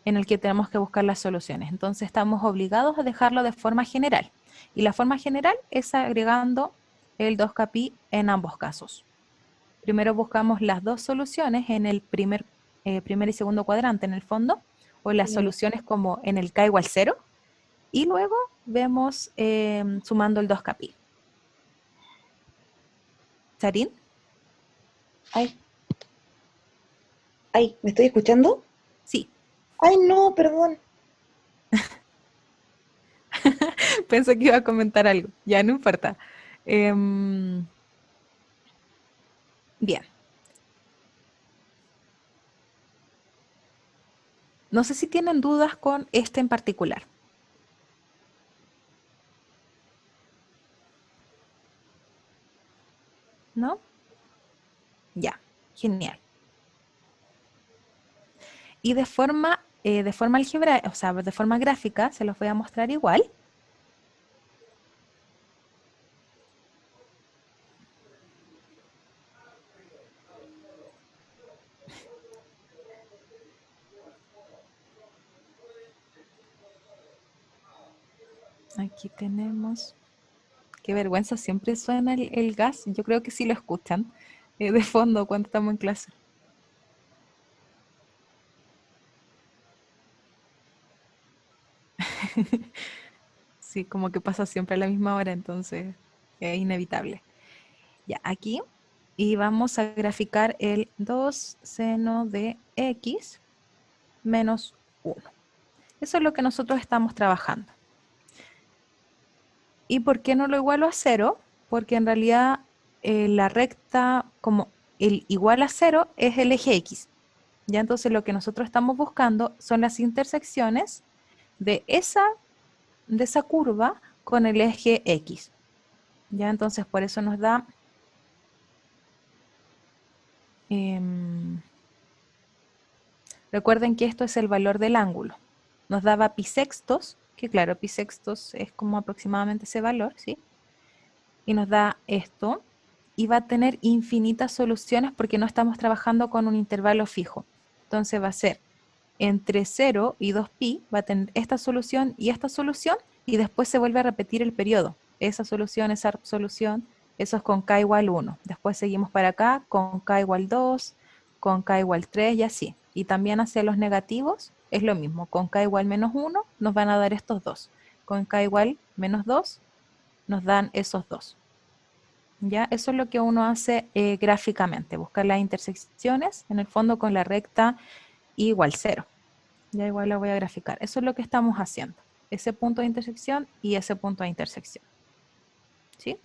en el que tenemos que buscar las soluciones. Entonces estamos obligados a dejarlo de forma general. Y la forma general es agregando el 2kpi en ambos casos. Primero buscamos las dos soluciones en el primer y segundo cuadrante en el fondo, o las soluciones como en el k igual 0, y luego vemos sumando el 2kpi. ¿Sarín? Ay, ¿me estoy escuchando? Sí. Ay, no, perdón. Pensé que iba a comentar algo. Ya, no importa. Bien. No sé si tienen dudas con este en particular. ¿No? Ya, genial. Y de forma algebraica, o sea, de forma gráfica, se los voy a mostrar igual. Aquí tenemos. Qué vergüenza, siempre suena el gas. Yo creo que sí lo escuchan de fondo cuando estamos en clase. Sí, como que pasa siempre a la misma hora, entonces es inevitable. Ya, aquí. Y vamos a graficar el 2 seno de x menos 1. Eso es lo que nosotros estamos trabajando. ¿Y por qué no lo igualo a 0? porque en realidad la recta como el igual a 0 es el eje X. Ya entonces lo que nosotros estamos buscando son las intersecciones de esa curva con el eje X. Ya entonces por eso nos da recuerden que esto es el valor del ángulo. Nos daba pi sextos, que claro, pi sextos es como aproximadamente ese valor, ¿sí? Y nos da esto, y va a tener infinitas soluciones porque no estamos trabajando con un intervalo fijo. Entonces va a ser entre 0 y 2pi, va a tener esta solución, y después se vuelve a repetir el periodo. Esa solución, eso es con k igual 1. Después seguimos para acá con k igual 2, con k igual 3 y así. Y también hacia los negativos es lo mismo. Con k igual menos 1 nos van a dar estos dos. Con k igual menos 2 nos dan esos dos. ¿Ya? Eso es lo que uno hace gráficamente, buscar las intersecciones en el fondo con la recta igual 0. Ya igual la voy a graficar. Eso es lo que estamos haciendo. Ese punto de intersección y ese punto de intersección. ¿Sí?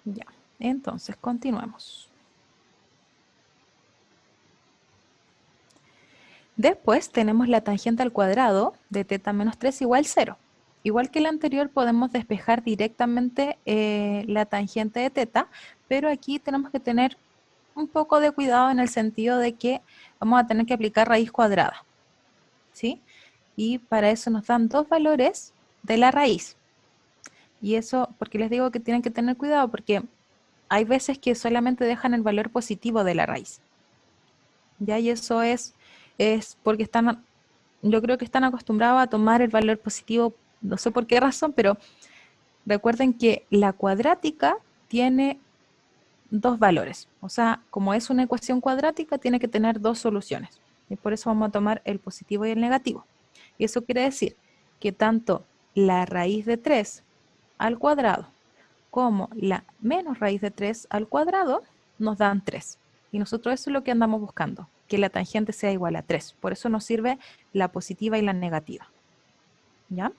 Ya. Entonces, continuemos. Después tenemos la tangente al cuadrado de teta menos 3 igual 0. Igual que el anterior podemos despejar directamente la tangente de teta, pero aquí tenemos que tener un poco de cuidado en el sentido de que vamos a tener que aplicar raíz cuadrada. ¿Sí? Y para eso nos dan dos valores de la raíz. Y eso, porque les digo que tienen que tener cuidado, porque hay veces que solamente dejan el valor positivo de la raíz. ¿Ya? Y eso es porque yo creo que están acostumbrados a tomar el valor positivo, no sé por qué razón, pero recuerden que la cuadrática tiene dos valores. O sea, como es una ecuación cuadrática, tiene que tener dos soluciones. Y por eso vamos a tomar el positivo y el negativo. Y eso quiere decir que tanto la raíz de 3 al cuadrado como la menos raíz de 3 al cuadrado nos dan 3. Y nosotros eso es lo que andamos buscando, que la tangente sea igual a 3. Por eso nos sirve la positiva y la negativa. ¿Ya?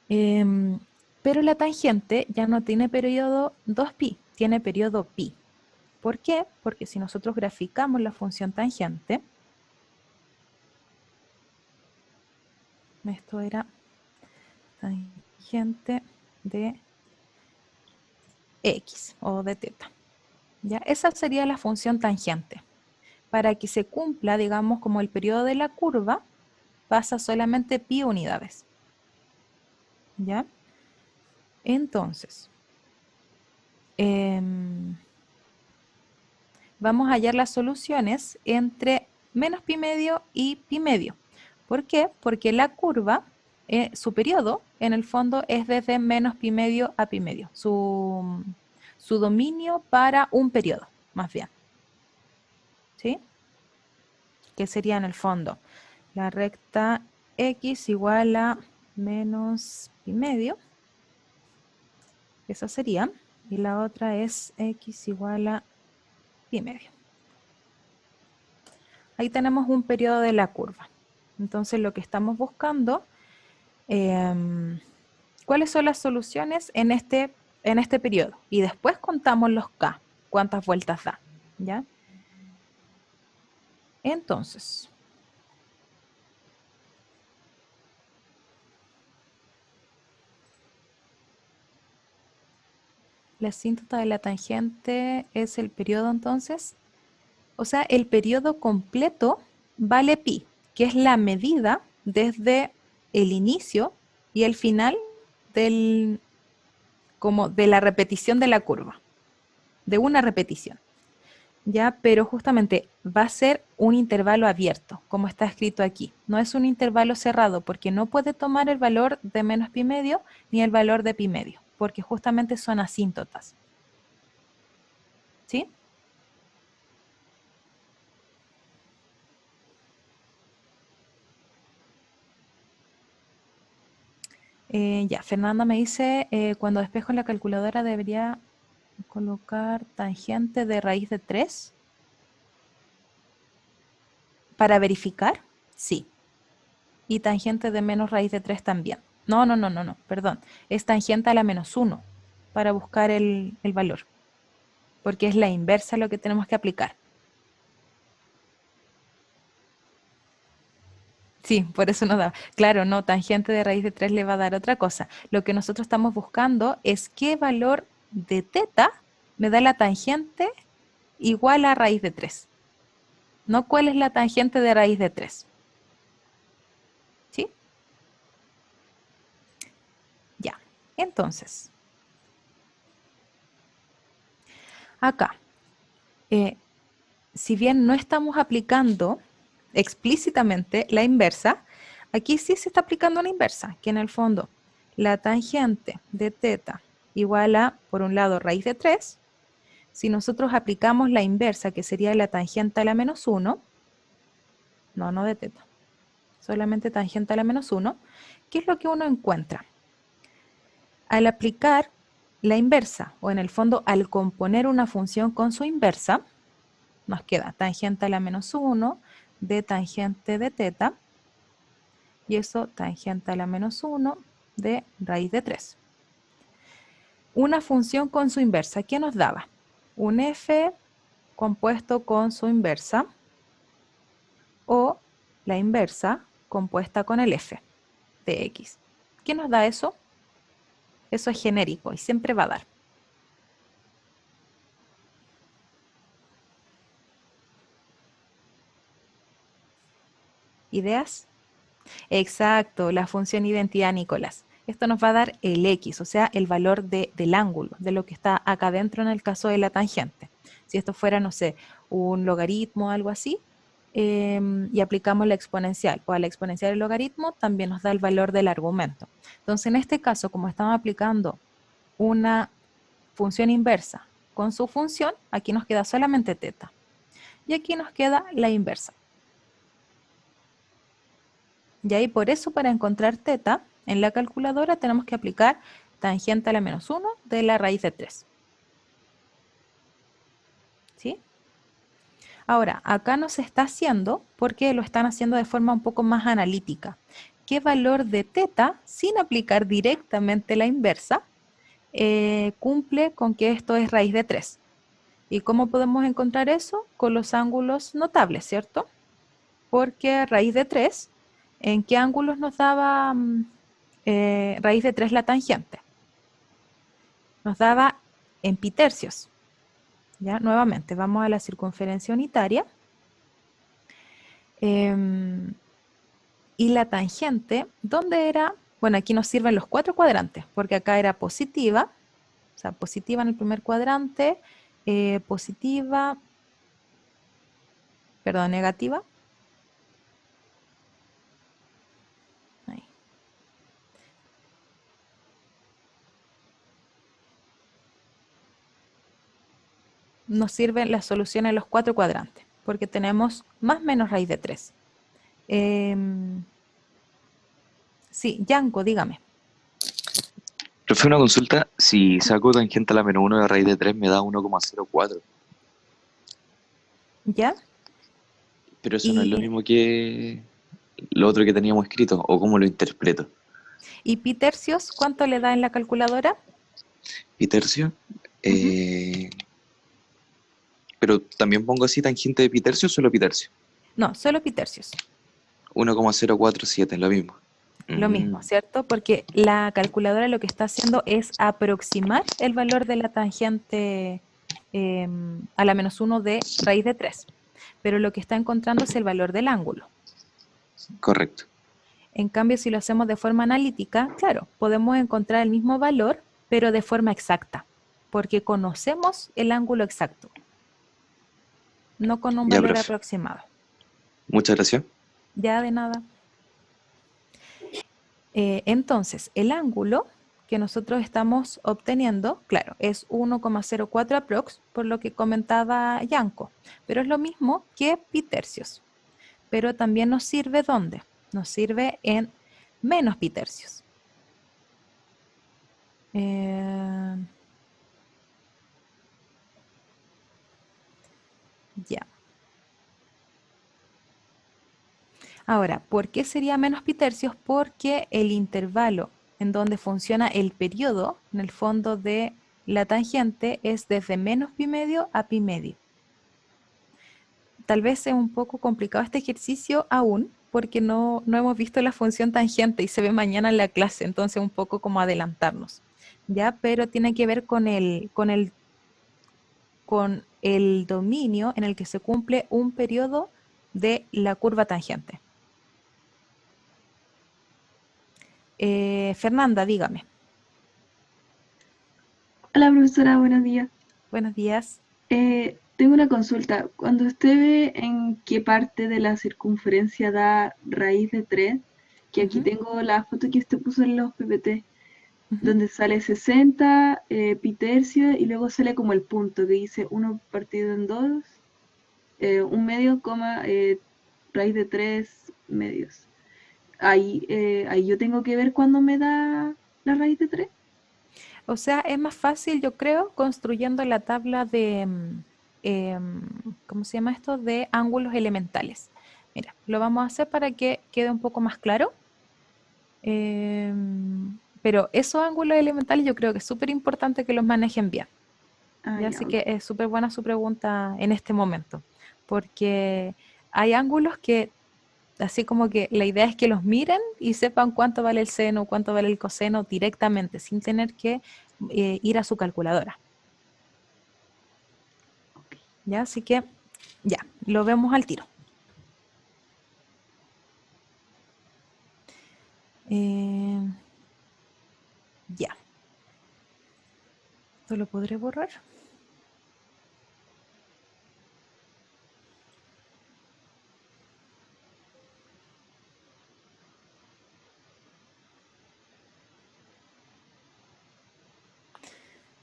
Pero la tangente ya no tiene periodo 2pi, tiene periodo pi. ¿Por qué? Porque si nosotros graficamos la función tangente, esto era tangente de x o de teta. ¿Ya? Esa sería la función tangente. Para que se cumpla, digamos, como el periodo de la curva, pasa solamente pi unidades. ¿Ya? Entonces, vamos a hallar las soluciones entre menos pi medio y pi medio. ¿Por qué? Porque la curva, su periodo, en el fondo, es desde menos pi medio a pi medio. Su dominio para un periodo, más bien. ¿Sí? Que sería en el fondo la recta x igual a menos pi medio. Esa sería. Y la otra es x igual a pi medio. Ahí tenemos un periodo de la curva. Entonces lo que estamos buscando, ¿cuáles son las soluciones en este periodo? Y después contamos los k, cuántas vueltas da. ¿Ya? Entonces, la asíntota de la tangente es el periodo entonces. O sea, el periodo completo vale pi, que es la medida desde el inicio y el final como de la repetición de la curva, de una repetición. ¿Ya? Pero justamente va a ser un intervalo abierto, como está escrito aquí. No es un intervalo cerrado, porque no puede tomar el valor de menos pi medio ni el valor de pi medio, porque justamente son asíntotas. ¿Sí? Ya, Fernanda me dice, cuando despejo en la calculadora debería colocar tangente de raíz de 3 para verificar. Sí. y tangente de menos raíz de 3 también. No, perdón. Es tangente a la menos 1 para buscar el valor. Porque es la inversa lo que tenemos que aplicar. Sí, por eso nos da. Claro, no, tangente de raíz de 3 le va a dar otra cosa. Lo que nosotros estamos buscando es qué valor de teta me da la tangente igual a raíz de 3. No cuál es la tangente de raíz de 3. ¿Sí? Ya. Entonces, acá, si bien no estamos aplicando explícitamente la inversa, aquí sí se está aplicando una inversa, que en el fondo la tangente de teta igual a, por un lado, raíz de 3. Si nosotros aplicamos la inversa, que sería la tangente a la menos 1, no de teta, solamente tangente a la menos 1, ¿qué es lo que uno encuentra? Al aplicar la inversa, o en el fondo al componer una función con su inversa, nos queda tangente a la menos 1 de tangente de teta, y eso tangente a la menos 1 de raíz de 3. Una función con su inversa, ¿qué nos daba? Un f compuesto con su inversa, o la inversa compuesta con el f de x. ¿Qué nos da eso? Eso es genérico y siempre va a dar. ¿Ideas? Exacto, la función identidad, Nicolás. Esto nos va a dar el x, o sea, el valor del ángulo, de lo que está acá adentro en el caso de la tangente. Si esto fuera, no sé, un logaritmo o algo así, y aplicamos la exponencial, o a la exponencial del logaritmo, también nos da el valor del argumento. Entonces, en este caso, como estamos aplicando una función inversa con su función, aquí nos queda solamente teta. Y aquí nos queda la inversa. Y ahí por eso para encontrar teta en la calculadora tenemos que aplicar tangente a la menos 1 de la raíz de 3. ¿Sí? Ahora, acá no se está haciendo porque lo están haciendo de forma un poco más analítica. ¿Qué valor de teta, sin aplicar directamente la inversa, cumple con que esto es raíz de 3? ¿Y cómo podemos encontrar eso? Con los ángulos notables, ¿cierto? Porque raíz de 3, ¿en qué ángulos nos daba raíz de 3 la tangente? Nos daba en pi tercios. ¿Ya? Nuevamente, vamos a la circunferencia unitaria. Y la tangente, ¿dónde era? Bueno, aquí nos sirven los 4 cuadrantes, porque acá era positiva, o sea, positiva en el primer cuadrante, positiva, perdón, negativa. Ahí. Nos sirven las soluciones en los 4 cuadrantes, porque tenemos más menos raíz de 3. Sí, Yanko, dígame. Profe, una consulta. Si saco tangente a la menos 1 de raíz de 3 me da 1,04. ¿Ya? Pero eso no es lo Y, mismo que lo otro que teníamos escrito, o cómo lo interpreto. y pi tercios, ¿cuánto le da en la calculadora? ¿Y tercio? Ujú. Pero también pongo así tangente de pi tercio o solo pi tercio. No, solo pi tercios. 1,047, lo mismo. Lo Mm, mismo, ¿cierto? Porque la calculadora lo que está haciendo es aproximar el valor de la tangente a la menos 1 de raíz de 3. Pero lo que está encontrando es el valor del ángulo. correcto. En cambio, si lo hacemos de forma analítica, claro, podemos encontrar el mismo valor, pero de forma exacta, porque conocemos el ángulo exacto, no con un Ya, valor profe. aproximado. Muchas gracias. Ya de nada. Entonces, el ángulo que nosotros estamos obteniendo, claro, es 1,04 aprox, por lo que comentaba Yanko, pero es lo mismo que pi tercios. Pero también nos sirve ¿dónde? Nos sirve en menos pi tercios. Ya. Ahora, ¿por qué sería menos pi tercios? Porque el intervalo en donde funciona el periodo, en el fondo de la tangente, es desde menos pi medio a pi medio. Tal vez es un poco complicado este ejercicio aún, porque no hemos visto la función tangente y se ve mañana en la clase, entonces un poco como adelantarnos, ¿ya? Pero tiene que ver con el dominio en el que se cumple un periodo de la curva tangente. Fernanda, dígame. Hola profesora, buenos días. Buenos días. Tengo una consulta. Cuando usted ve en qué parte de la circunferencia da raíz de 3, que aquí Ujú, tengo la foto que usted puso en los PPT, ujú. donde sale 60 pi tercio y luego sale como el punto que dice 1 partido en 2, 1 medio, coma, raíz de 3 medios. Ahí yo tengo que ver cuándo me da la raíz de 3. O sea, es más fácil, yo creo, construyendo la tabla de, ¿cómo se llama esto? De ángulos elementales. Mira, lo vamos a hacer para que quede un poco más claro. Pero esos ángulos elementales yo creo que es súper importante que los manejen bien. Ah, ¿Ya? ya, Así ok. que es súper buena su pregunta en este momento, porque hay ángulos que, así como que la idea es que los miren y sepan cuánto vale el seno, cuánto vale el coseno directamente, sin tener que ir a su calculadora. ¿Ya? Así que ya, lo vemos al tiro. Eh, ya, ¿esto lo podré borrar?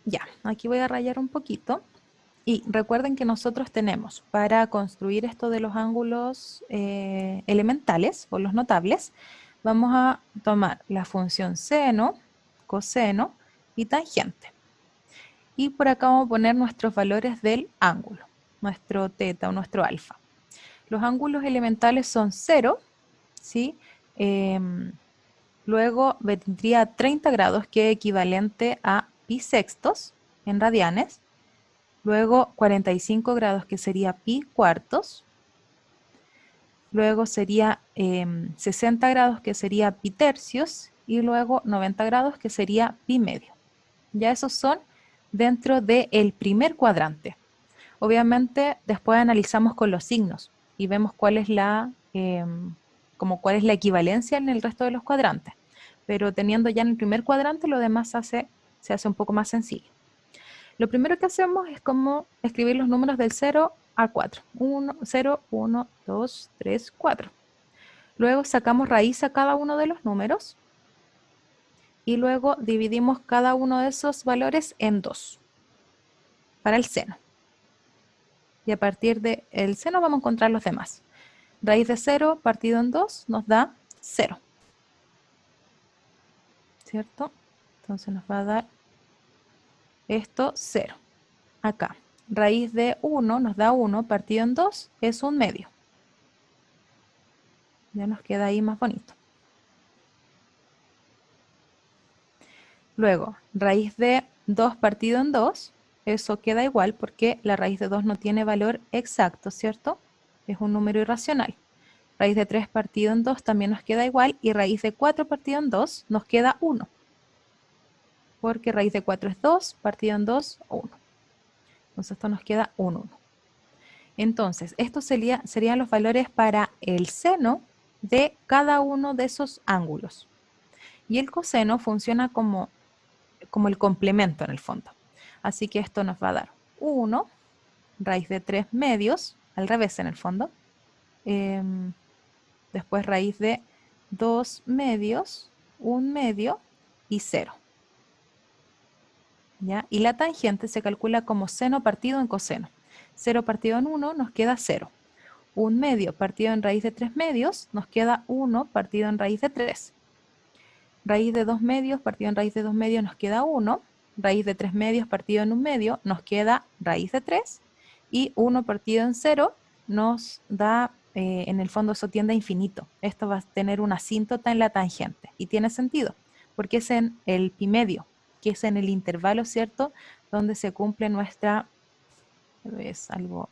Ya, aquí voy a rayar un poquito. Y recuerden que nosotros tenemos para construir esto de los ángulos elementales o los notables, vamos a tomar la función seno, coseno y tangente. Y por acá vamos a poner nuestros valores del ángulo, nuestro teta o nuestro alfa. Los ángulos elementales son 0, ¿sí? Luego vendría 30 grados, que es equivalente a pi sextos en radianes. Luego 45 grados, que sería pi cuartos. Luego sería 60 grados, que sería pi tercios. Y luego 90 grados, que sería pi medio. Ya esos son dentro del primer cuadrante. Obviamente después analizamos con los signos y vemos cuál es cuál es la equivalencia en el resto de los cuadrantes. Pero teniendo ya en el primer cuadrante, lo demás se hace un poco más sencillo. Lo primero que hacemos es como escribir los números del 0 al 4. 1, 0, 1, 2, 3, 4. Luego sacamos raíz a cada uno de los números y luego dividimos cada uno de esos valores en 2 para el seno. Y a partir del seno vamos a encontrar los demás. Raíz de 0 partido en 2 nos da 0. ¿Cierto? Entonces nos va a dar esto 0. Acá. Raíz de 1 nos da 1 partido en 2 es 1 medio. Ya nos queda ahí más bonito. Luego, raíz de 2 partido en 2, eso queda igual porque la raíz de 2 no tiene valor exacto, ¿cierto? Es un número irracional. Raíz de 3 partido en 2 también nos queda igual y raíz de 4 partido en 2 nos queda 1. Porque raíz de 4 es 2, partido en 2, 1. Entonces esto nos queda 1, 1. Entonces, estos serían los valores para el seno de cada uno de esos ángulos. Y el coseno funciona como el complemento en el fondo. Así que esto nos va a dar 1, raíz de 3 medios, al revés en el fondo. Después raíz de 2 medios, 1 medio y 0. ¿Ya? Y la tangente se calcula como seno partido en coseno. 0 partido en 1 nos queda 0. 1 medio partido en raíz de 3 medios nos queda 1 partido en raíz de 3. Raíz de 2 medios partido en raíz de 2 medios nos queda 1. Raíz de 3 medios partido en 1 medio nos queda raíz de 3. Y 1 partido en 0 nos da en el fondo eso tiende a infinito. Esto va a tener una asíntota en la tangente. Y tiene sentido, porque es en el pi medio, que es en el intervalo, ¿cierto? Donde se cumple nuestra, es algo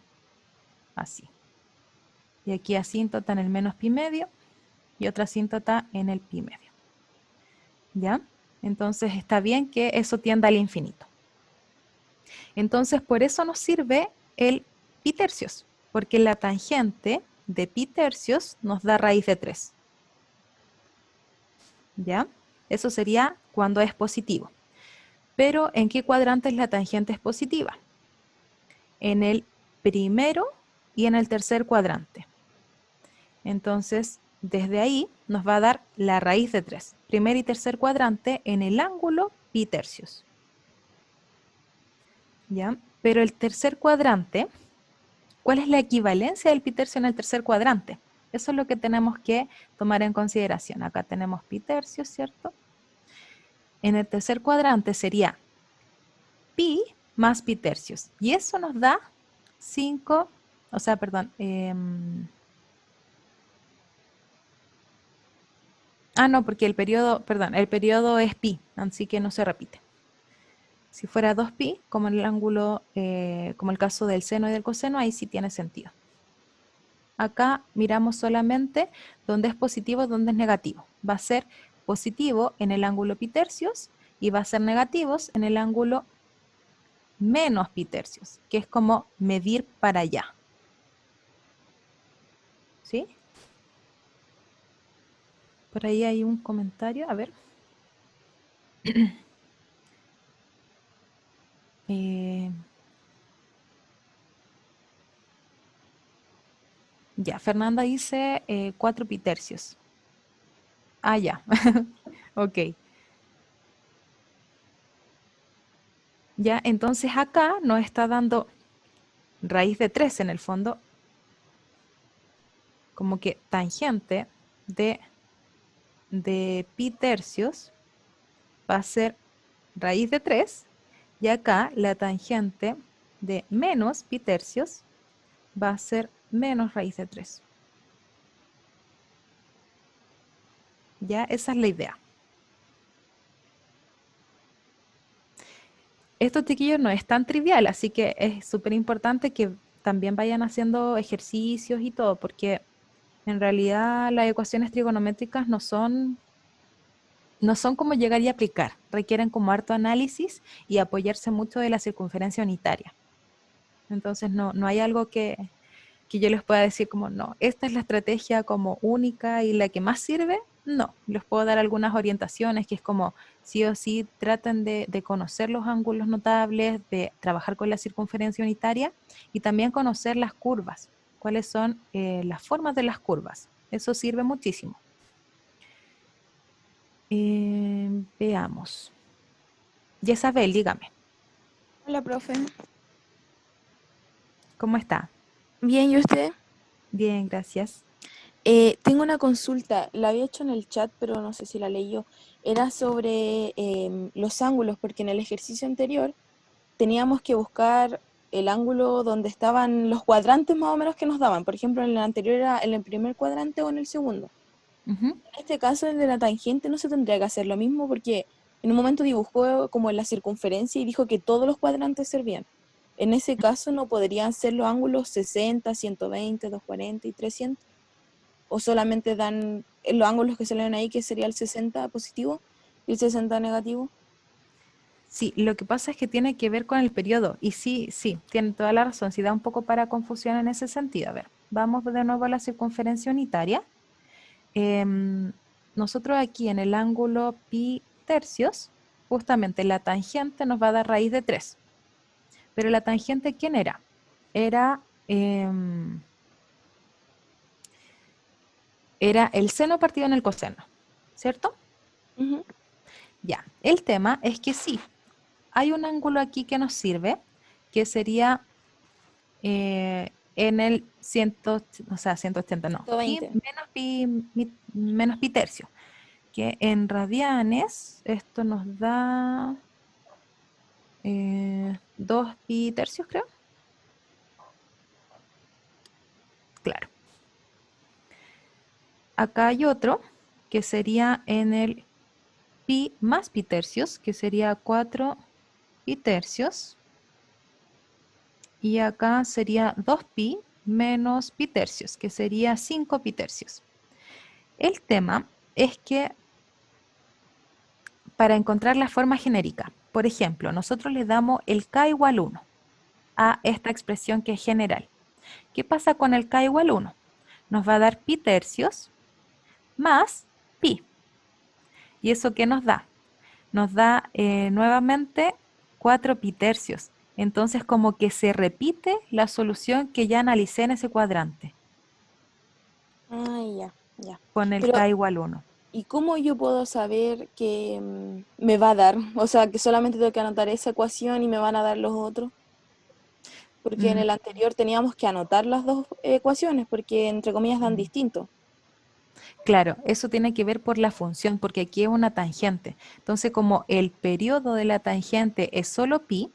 así. Y aquí asíntota en el menos pi medio y otra asíntota en el pi medio. ¿Ya? Entonces está bien que eso tienda al infinito. Entonces por eso nos sirve el pi tercios, porque la tangente de pi tercios nos da raíz de 3. ¿Ya? Eso sería cuando es positivo. Pero ¿en qué cuadrantes la tangente es positiva? En el primero y en el tercer cuadrante. Entonces, desde ahí nos va a dar la raíz de 3. Primer y tercer cuadrante en el ángulo pi tercios. ¿Ya? Pero el tercer cuadrante, ¿cuál es la equivalencia del pi tercio en el tercer cuadrante? Eso es lo que tenemos que tomar en consideración. Acá tenemos pi tercios, ¿cierto? En el tercer cuadrante sería pi más pi tercios. Y eso nos da 5, o sea, perdón. No, porque el periodo, perdón, el periodo es pi, así que no se repite. Si fuera 2pi, como el ángulo, como el caso del seno y del coseno, ahí sí tiene sentido. Acá miramos solamente dónde es positivo, dónde es negativo. Va a ser positivo en el ángulo pi tercios y va a ser negativos en el ángulo menos pi tercios, que es como medir para allá. ¿Sí? Por ahí hay un comentario, a ver. Ya, Fernanda dice 4 pi tercios. Ya. Ok. Ya, entonces acá nos está dando raíz de 3 en el fondo. Como que tangente de pi tercios va a ser raíz de 3. Y acá la tangente de menos pi tercios va a ser menos raíz de 3. Ya, esa es la idea. Esto, chiquillos, no es tan trivial, así que es súper importante que también vayan haciendo ejercicios y todo, porque en realidad las ecuaciones trigonométricas no son como llegar y aplicar, requieren como harto análisis y apoyarse mucho de la circunferencia unitaria. Entonces no hay algo que yo les pueda decir como, no, esta es la estrategia como única y la que más sirve. No, les puedo dar algunas orientaciones que es como, sí o sí, traten de conocer los ángulos notables, de trabajar con la circunferencia unitaria y también conocer las curvas, cuáles son las formas de las curvas. Eso sirve muchísimo. Veamos. Yesabel, dígame, Hola, profe. ¿cómo está? Bien, ¿y usted? Bien, gracias. Tengo una consulta, la había hecho en el chat, pero no sé si la leyó. Era sobre los ángulos, porque en el ejercicio anterior teníamos que buscar el ángulo donde estaban los cuadrantes más o menos que nos daban. Por ejemplo, en el anterior era en el primer cuadrante o en el segundo. Ujú. En este caso, el de la tangente no se tendría que hacer lo mismo porque en un momento dibujó como la circunferencia y dijo que todos los cuadrantes servían. En ese caso, ¿no podrían ser los ángulos 60, 120, 240 y 300? ¿O solamente dan los ángulos que se leen ahí, que sería el 60 positivo y el 60 negativo? Sí, lo que pasa es que tiene que ver con el periodo. Y sí, tiene toda la razón. Sí da un poco para confusión en ese sentido. A ver, vamos de nuevo a la circunferencia unitaria. Em, Nosotros aquí en el ángulo pi tercios, justamente la tangente nos va a dar raíz de 3. Pero la tangente, ¿quién era? Em, era el seno partido en el coseno, ¿cierto? Ujú. Ya, el tema es que sí, hay un ángulo aquí que nos sirve, que sería en el 180, no, 120. menos pi tercio, que en radianes esto nos da 2 pi tercios, creo. Claro. acá hay otro que sería en el pi más pi tercios, que sería 4 pi tercios. Y acá sería 2pi menos pi tercios, que sería 5 pi tercios. El tema es que para encontrar la forma genérica, por ejemplo, nosotros le damos el k igual 1 a esta expresión que es general. ¿Qué pasa con el k igual 1? Nos va a dar pi tercios más pi. ¿Y eso qué nos da? Nos da nuevamente 4 pi tercios. Entonces como que se repite la solución que ya analicé en ese cuadrante Ah, ya, ya. con el Pero, k igual 1. ¿y cómo yo puedo saber que me va a dar? O sea, que solamente tengo que anotar esa ecuación y me van a dar los otros. Porque en Mm, el anterior teníamos que anotar las dos ecuaciones, porque entre comillas dan distinto. Claro, eso tiene que ver por la función, porque aquí es una tangente. Entonces, como el periodo de la tangente es solo pi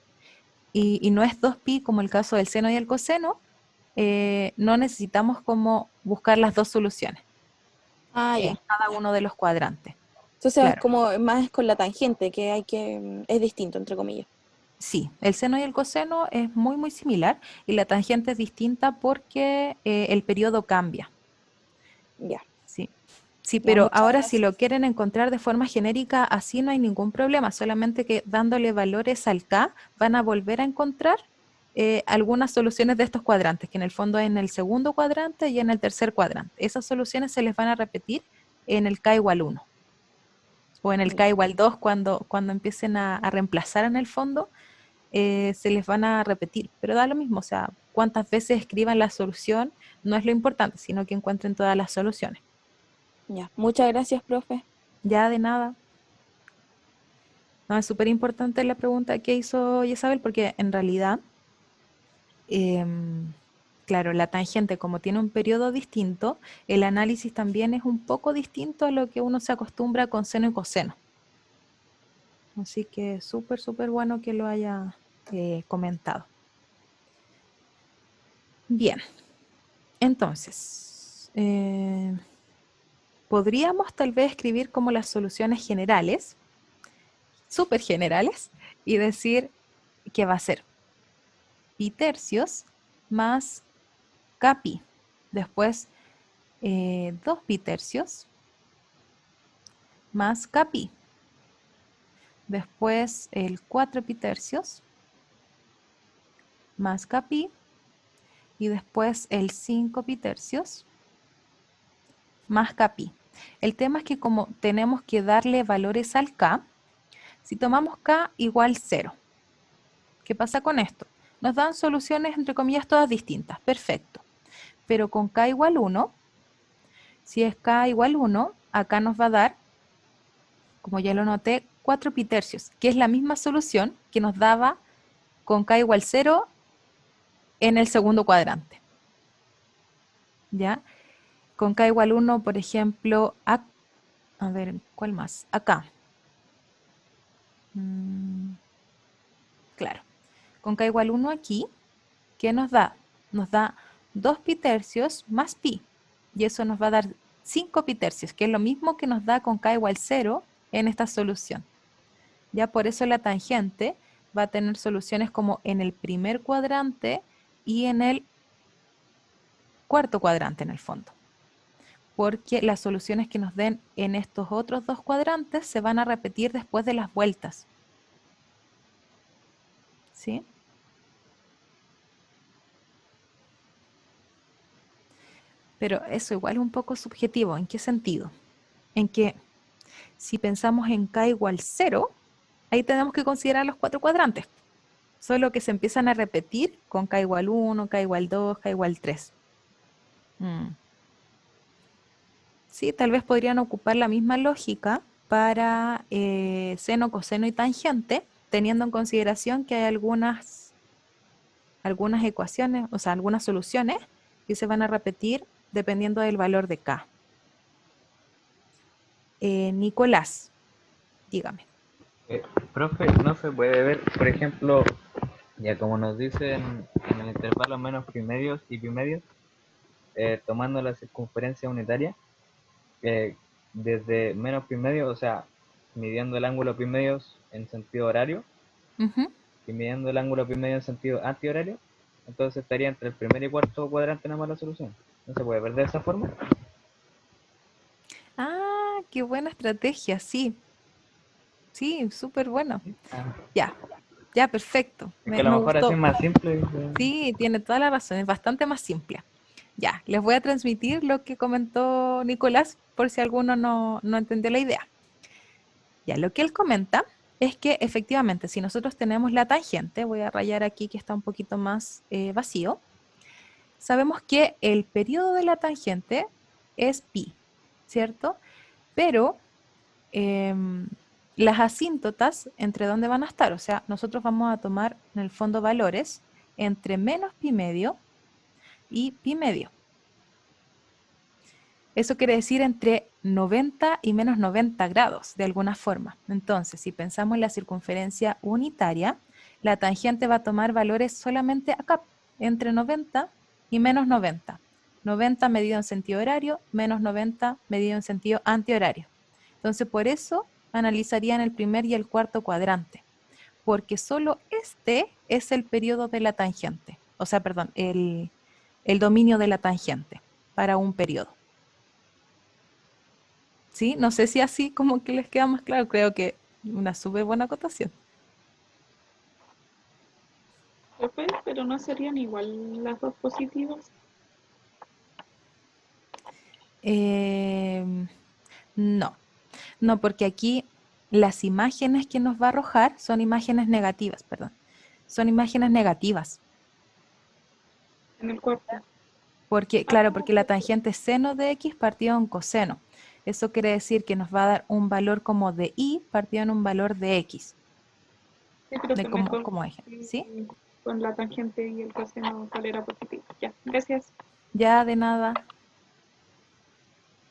y no es 2pi como el caso del seno y el coseno, no necesitamos como buscar las dos soluciones Ah, en ya. cada uno de los cuadrantes. Entonces es Claro, como más con la tangente, que hay que, es distinto, entre comillas. sí, el seno y el coseno es muy, muy similar y la tangente es distinta porque el periodo cambia. Ya, Sí. Sí, ya, pero muchas ahora si gracias. lo quieren encontrar de forma genérica, así no hay ningún problema, solamente que dándole valores al K van a volver a encontrar algunas soluciones de estos cuadrantes, que en el fondo es en el segundo cuadrante y en el tercer cuadrante. Esas soluciones se les van a repetir en el K igual 1 o en el Ya, K igual 2 cuando empiecen a reemplazar en el fondo, se les van a repetir, pero da lo mismo, o sea, cuántas veces escriban la solución no es lo importante, sino que encuentren todas las soluciones. ya. Muchas gracias, profe. Ya de nada. No, es súper importante la pregunta que hizo Isabel porque en realidad, em, claro, la tangente como tiene un periodo distinto, el análisis también es un poco distinto a lo que uno se acostumbra con seno y coseno. Así que súper, súper bueno que lo haya comentado. Bien, entonces, podríamos tal vez escribir como las soluciones generales, súper generales, y decir que va a ser pi tercios más Kpi. Después 2 pi tercios más Kpi. Después el 4 pi tercios más Kpi. Y después el 5 pi tercios más Kpi. El tema es que como tenemos que darle valores al K, si tomamos K igual 0, ¿qué pasa con esto? Nos dan soluciones entre comillas todas distintas, perfecto. Pero con K igual 1, si es K igual 1, acá nos va a dar, como ya lo noté, 4 pi tercios, que es la misma solución que nos daba con K igual 0 en el segundo cuadrante. ¿Ya? Con K igual 1, por ejemplo, a ver, ¿cuál más? Acá. Claro. Con K igual 1 aquí, ¿qué nos da? Nos da 2 pi tercios más pi. Y eso nos va a dar 5 pi tercios, que es lo mismo que nos da con K igual 0 en esta solución. Ya por eso la tangente va a tener soluciones como en el primer cuadrante y en el cuarto cuadrante en el fondo. Porque las soluciones que nos den en estos otros dos cuadrantes se van a repetir después de las vueltas. ¿Sí? Pero eso igual es un poco subjetivo. ¿En qué sentido? En que si pensamos en K igual 0, ahí tenemos que considerar los cuatro cuadrantes. Solo que se empiezan a repetir con K igual 1, K igual 2, K igual 3. Sí, tal vez podrían ocupar la misma lógica para seno, coseno y tangente, teniendo en consideración que hay algunas ecuaciones, o sea, algunas soluciones que se van a repetir dependiendo del valor de K. Nicolás, dígame. Profe, no se puede ver, por ejemplo, ya como nos dicen en el intervalo menos primerios y bimedios, tomando la circunferencia unitaria, desde menos pi medio, o sea, midiendo el ángulo pi medio en sentido horario Ujú. y midiendo el ángulo pi medio en sentido antihorario, entonces estaría entre el primer y cuarto cuadrante nada más la solución. ¿No se puede ver de esa forma? Ah, qué buena estrategia, sí. Sí, súper bueno. Ah, Ya, ya, perfecto. es que a lo Me mejor así es gustó. más simple. Sí, tiene toda la razón, es bastante más simple. Ya, les voy a transmitir lo que comentó Nicolás por si alguno no entendió la idea. Ya, lo que él comenta es que efectivamente, si nosotros tenemos la tangente, voy a rayar aquí que está un poquito más vacío, sabemos que el periodo de la tangente es pi, ¿cierto? Pero em, las asíntotas, ¿entre dónde van a estar? O sea, nosotros vamos a tomar en el fondo valores entre menos pi medio y pi medio. Eso quiere decir entre 90 y menos 90 grados, de alguna forma. Entonces, si pensamos en la circunferencia unitaria, la tangente va a tomar valores solamente acá, entre 90 y menos 90. 90 medido en sentido horario, menos 90 medido en sentido antihorario. Entonces, por eso analizarían el primer y el cuarto cuadrante, porque solo este es el periodo de la tangente, o sea, perdón, el dominio de la tangente para un periodo. ¿Sí? No sé si así como que les queda más claro, creo que una súper buena acotación. Profe, pero no serían igual las dos positivas. Eh, no, no, porque aquí las imágenes que nos va a arrojar son imágenes negativas, perdón. Son imágenes negativas. En el cuarto. Porque, Ah, claro, porque la tangente seno de x partido en coseno. Eso quiere decir que nos va a dar un valor como de y partido en un valor de x, sí, pero de que me como eje, ¿sí? confundí con la tangente y el coseno, cuál era positivo. Ya, gracias. Ya de nada.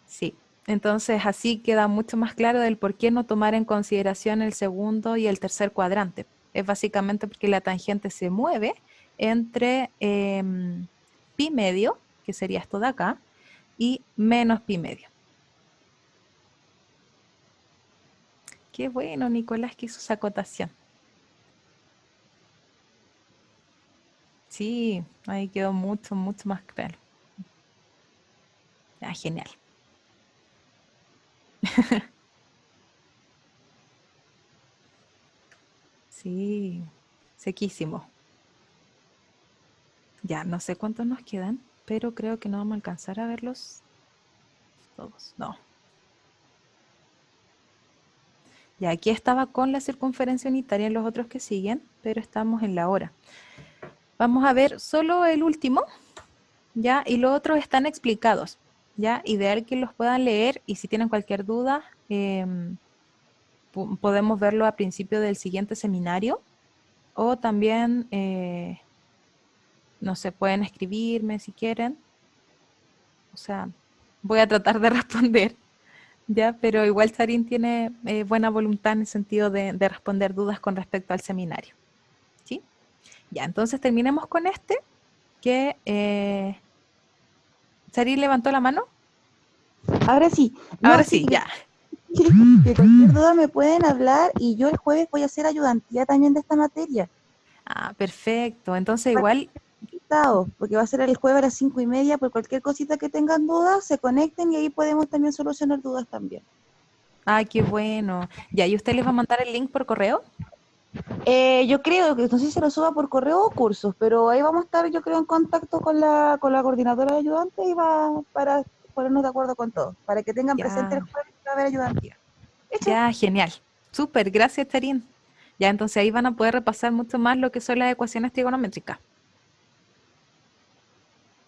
Sí, entonces así queda mucho más claro del por qué no tomar en consideración el segundo y el tercer cuadrante. Es básicamente porque la tangente se mueve entre pi medio, que sería esto de acá, y menos pi medio. Qué bueno, Nicolás, que hizo esa acotación. Sí, ahí quedó mucho, mucho más claro. Ah, genial. Sí, sequísimo. Ya, no sé cuántos nos quedan, pero creo que no vamos a alcanzar a verlos todos. No. Ya aquí estaba con la circunferencia unitaria en los otros que siguen, pero estamos en la hora. Vamos a ver solo el último, ¿ya? Y los otros están explicados, ¿ya? Ideal que los puedan leer y si tienen cualquier duda, podemos verlo a principio del siguiente seminario o también, no sé, pueden escribirme si quieren. O sea, voy a tratar de responder, ¿ya? Pero igual Sarín tiene buena voluntad en el sentido de responder dudas con respecto al seminario, ¿sí? Ya, entonces terminemos con este, que Sarín levantó la mano. Ahora sí, no, Ahora sí, sí, ya. que cualquier duda me pueden hablar y yo el jueves voy a hacer ayudantía también de esta materia. Ah, perfecto. Entonces igual, Porque va a ser el jueves a las 5:30, por cualquier cosita que tengan dudas, se conecten y ahí podemos también solucionar dudas también. ah, qué bueno. Ya, ¿y usted les va a mandar el link por correo? Yo creo que, no sé si se lo suba por correo o cursos, pero ahí vamos a estar, yo creo, en contacto con la coordinadora de ayudantes y va para ponernos de acuerdo con todo, para que tengan presente el Ya, jueves que va a haber ayudantía. ¿Hecho? ya, genial. Súper, gracias, Tarín. Ya, entonces ahí van a poder repasar mucho más lo que son las ecuaciones trigonométricas.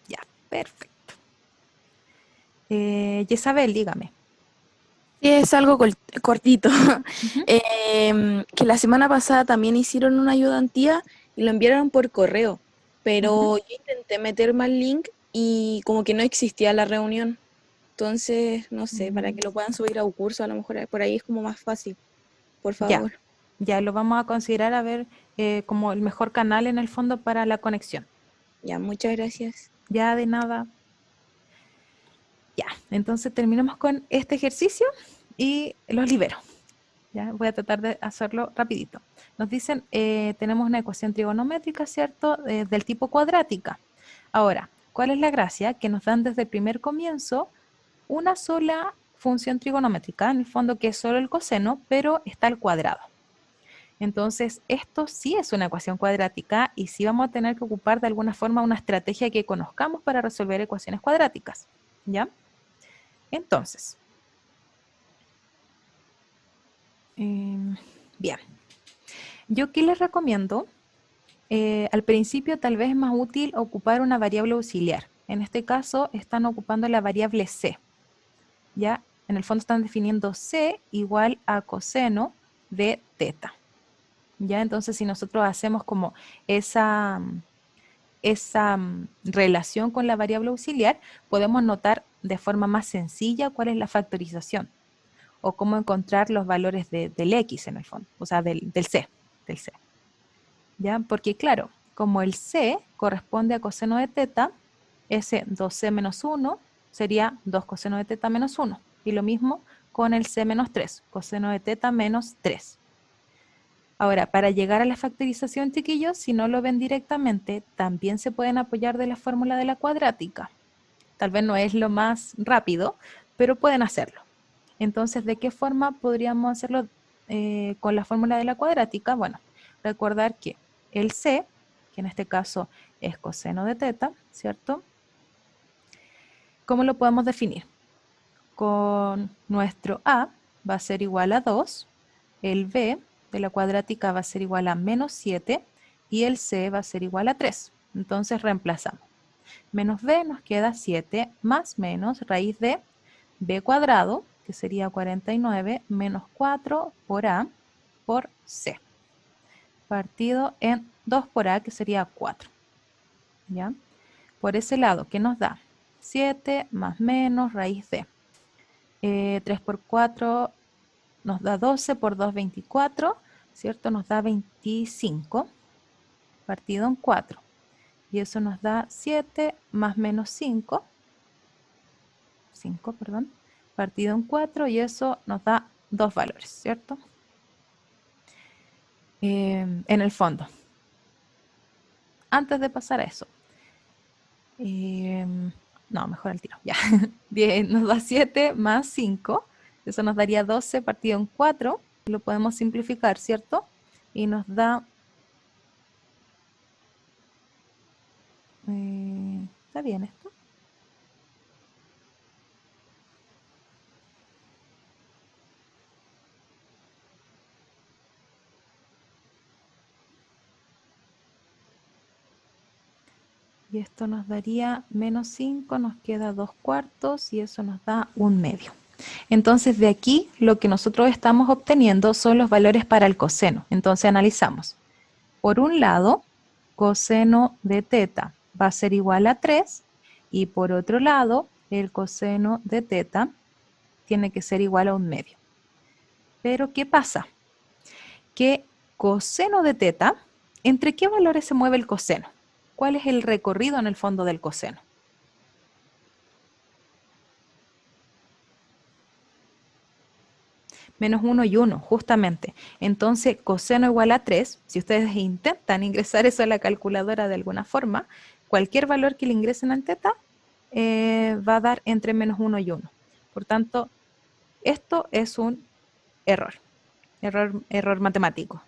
Ya, perfecto. Isabel, dígame. Sí, es algo cortito. Ujú. Que la semana pasada también hicieron una ayudantía y lo enviaron por correo, Ujú. pero yo intenté meter mal link y como que no existía la reunión. Entonces, no sé, para que lo puedan subir a un curso, a lo mejor por ahí es como más fácil, por Ya, favor. ya lo vamos a considerar a ver como el mejor canal en el fondo para la conexión. Ya, muchas gracias. Ya de nada. Ya, Entonces terminamos con este ejercicio y los libero. ¿Ya? Voy a tratar de hacerlo rapidito. Nos dicen, tenemos una ecuación trigonométrica, ¿cierto? Del tipo cuadrática. Ahora, ¿cuál es la gracia? Que nos dan desde el primer comienzo una sola función trigonométrica, en el fondo que es solo el coseno, pero está al cuadrado. Entonces, esto sí es una ecuación cuadrática y sí vamos a tener que ocupar de alguna forma una estrategia que conozcamos para resolver ecuaciones cuadráticas. ¿Ya? Entonces, bien. Yo aquí les recomiendo, al principio tal vez es más útil ocupar una variable auxiliar. En este caso están ocupando la variable c. ¿Ya? En el fondo están definiendo c igual a coseno de teta. ¿Ya? Entonces si nosotros hacemos como esa relación con la variable auxiliar, podemos notar de forma más sencilla cuál es la factorización o cómo encontrar los valores del x en el fondo, o sea, del c. ¿Ya? Porque claro, como el c corresponde a coseno de teta, ese 2c menos 1 sería 2 coseno de teta menos 1. Y lo mismo con el c menos 3, coseno de teta menos 3. Ahora, para llegar a la factorización, chiquillos, si no lo ven directamente, también se pueden apoyar de la fórmula de la cuadrática. Tal vez no es lo más rápido, pero pueden hacerlo. Entonces, ¿de qué forma podríamos hacerlo con la fórmula de la cuadrática? Bueno, recordar que el c, que en este caso es coseno de teta, ¿cierto? ¿Cómo lo podemos definir? Con nuestro a va a ser igual a 2, el b de la cuadrática va a ser igual a menos 7 y el c va a ser igual a 3. Entonces reemplazamos. Menos b nos queda 7 más menos raíz de b cuadrado, que sería 49, menos 4 por a por c. Partido en 2 por a, que sería 4. ¿Ya? Por ese lado, ¿qué nos da? 7 más menos raíz de 3 por 4 nos da 12, por 2, 24, ¿cierto? Nos da 25, partido en 4. Y eso nos da 7 más menos 5, partido en 4, y eso nos da 2 valores, ¿cierto? En el fondo. Antes de pasar a eso. No, mejor al tiro, ya. Bien, nos da 7 más 5, eso nos daría 12 partido en 4, lo podemos simplificar, ¿cierto? Y nos da... ¿está bien esto? Y esto nos daría menos 5, nos queda 2 cuartos y eso nos da 1 medio. Entonces de aquí lo que nosotros estamos obteniendo son los valores para el coseno. Entonces analizamos. Por un lado, coseno de teta va a ser igual a 3 y por otro lado, el coseno de teta tiene que ser igual a 1 medio. Pero ¿qué pasa? Que coseno de teta, ¿entre qué valores se mueve el coseno? ¿Cuál es el recorrido en el fondo del coseno? Menos 1 y 1, justamente. Entonces, coseno igual a 3, si ustedes intentan ingresar eso a la calculadora de alguna forma, cualquier valor que le ingresen al teta va a dar entre menos 1 y 1. Por tanto, esto es un error matemático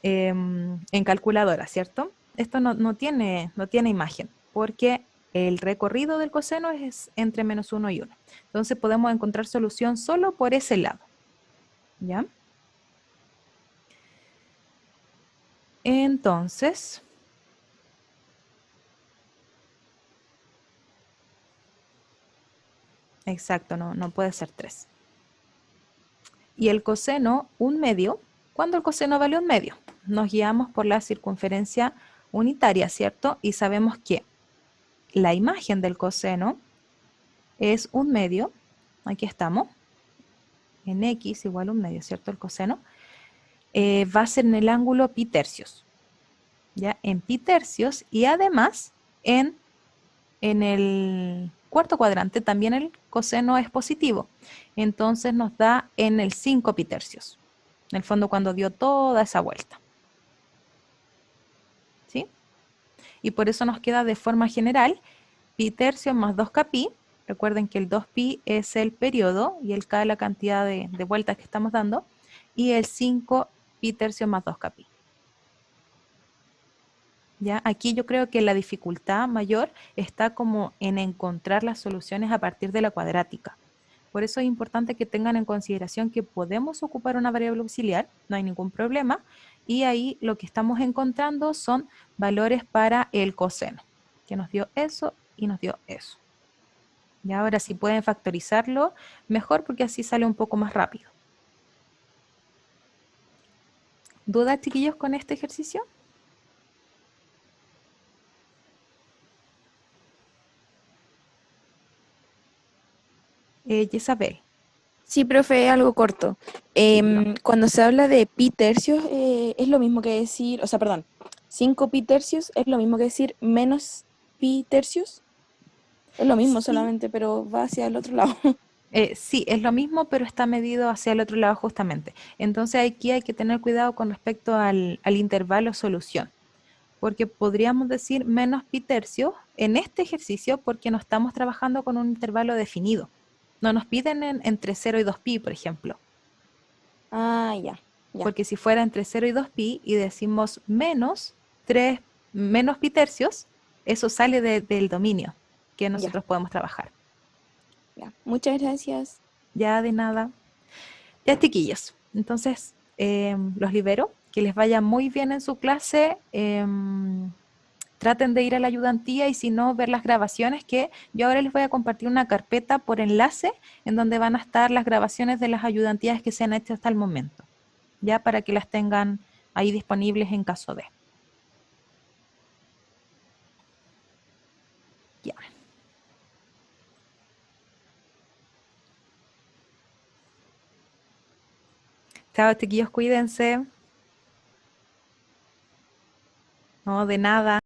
en calculadora, ¿cierto? Esto no tiene imagen, porque el recorrido del coseno es entre menos 1 y 1. Entonces podemos encontrar solución solo por ese lado. ¿Ya? Entonces, exacto, no puede ser 3. Y el coseno, 1 medio. ¿Cuándo el coseno vale 1 medio? Nos guiamos por la circunferencia unitaria, ¿cierto? Y sabemos que la imagen del coseno es 1 medio. Aquí estamos. En x igual a 1 medio, ¿cierto? El coseno va a ser en el ángulo pi tercios. ¿Ya? En pi tercios y además en cuarto cuadrante también el coseno es positivo. Entonces nos da en el 5 pitercios. En el fondo cuando dio toda esa vuelta. ¿Sí? Y por eso nos queda de forma general pi tercios más 2k pi. Recuerden que el 2pi es el periodo y el k es la cantidad de vueltas que estamos dando. Y el 5 pi tercios más 2k pi. ¿Ya? Aquí yo creo que la dificultad mayor está como en encontrar las soluciones a partir de la cuadrática. Por eso es importante que tengan en consideración que podemos ocupar una variable auxiliar, no hay ningún problema, y ahí lo que estamos encontrando son valores para el coseno, que nos dio eso y nos dio eso. Y ahora si pueden factorizarlo, mejor porque así sale un poco más rápido. ¿Dudas, chiquillos, con este ejercicio? Isabel. Sí, profe, algo corto. Cuando se habla de pi tercios, es lo mismo que decir, o sea, perdón, 5 pi tercios es lo mismo que decir menos pi tercios. Es lo mismo Sí. solamente, pero va hacia el otro lado. Sí, es lo mismo, pero está medido hacia el otro lado justamente. Entonces aquí hay que tener cuidado con respecto al intervalo solución, porque podríamos decir menos pi tercios en este ejercicio porque no estamos trabajando con un intervalo definido. No nos piden entre 0 y 2pi, por ejemplo. Ah, ya. Porque si fuera entre 0 y 2pi y decimos menos pi tercios, eso sale del dominio que nosotros podemos trabajar. Ya. Muchas gracias. Ya de nada. Ya, chiquillos. Entonces, los libero. Que les vaya muy bien en su clase. Traten de ir a la ayudantía y si no, ver las grabaciones, que yo ahora les voy a compartir una carpeta por enlace en donde van a estar las grabaciones de las ayudantías que se han hecho hasta el momento, ya para que las tengan ahí disponibles en caso de. Ya. Chao, chiquillos, cuídense. No, de nada.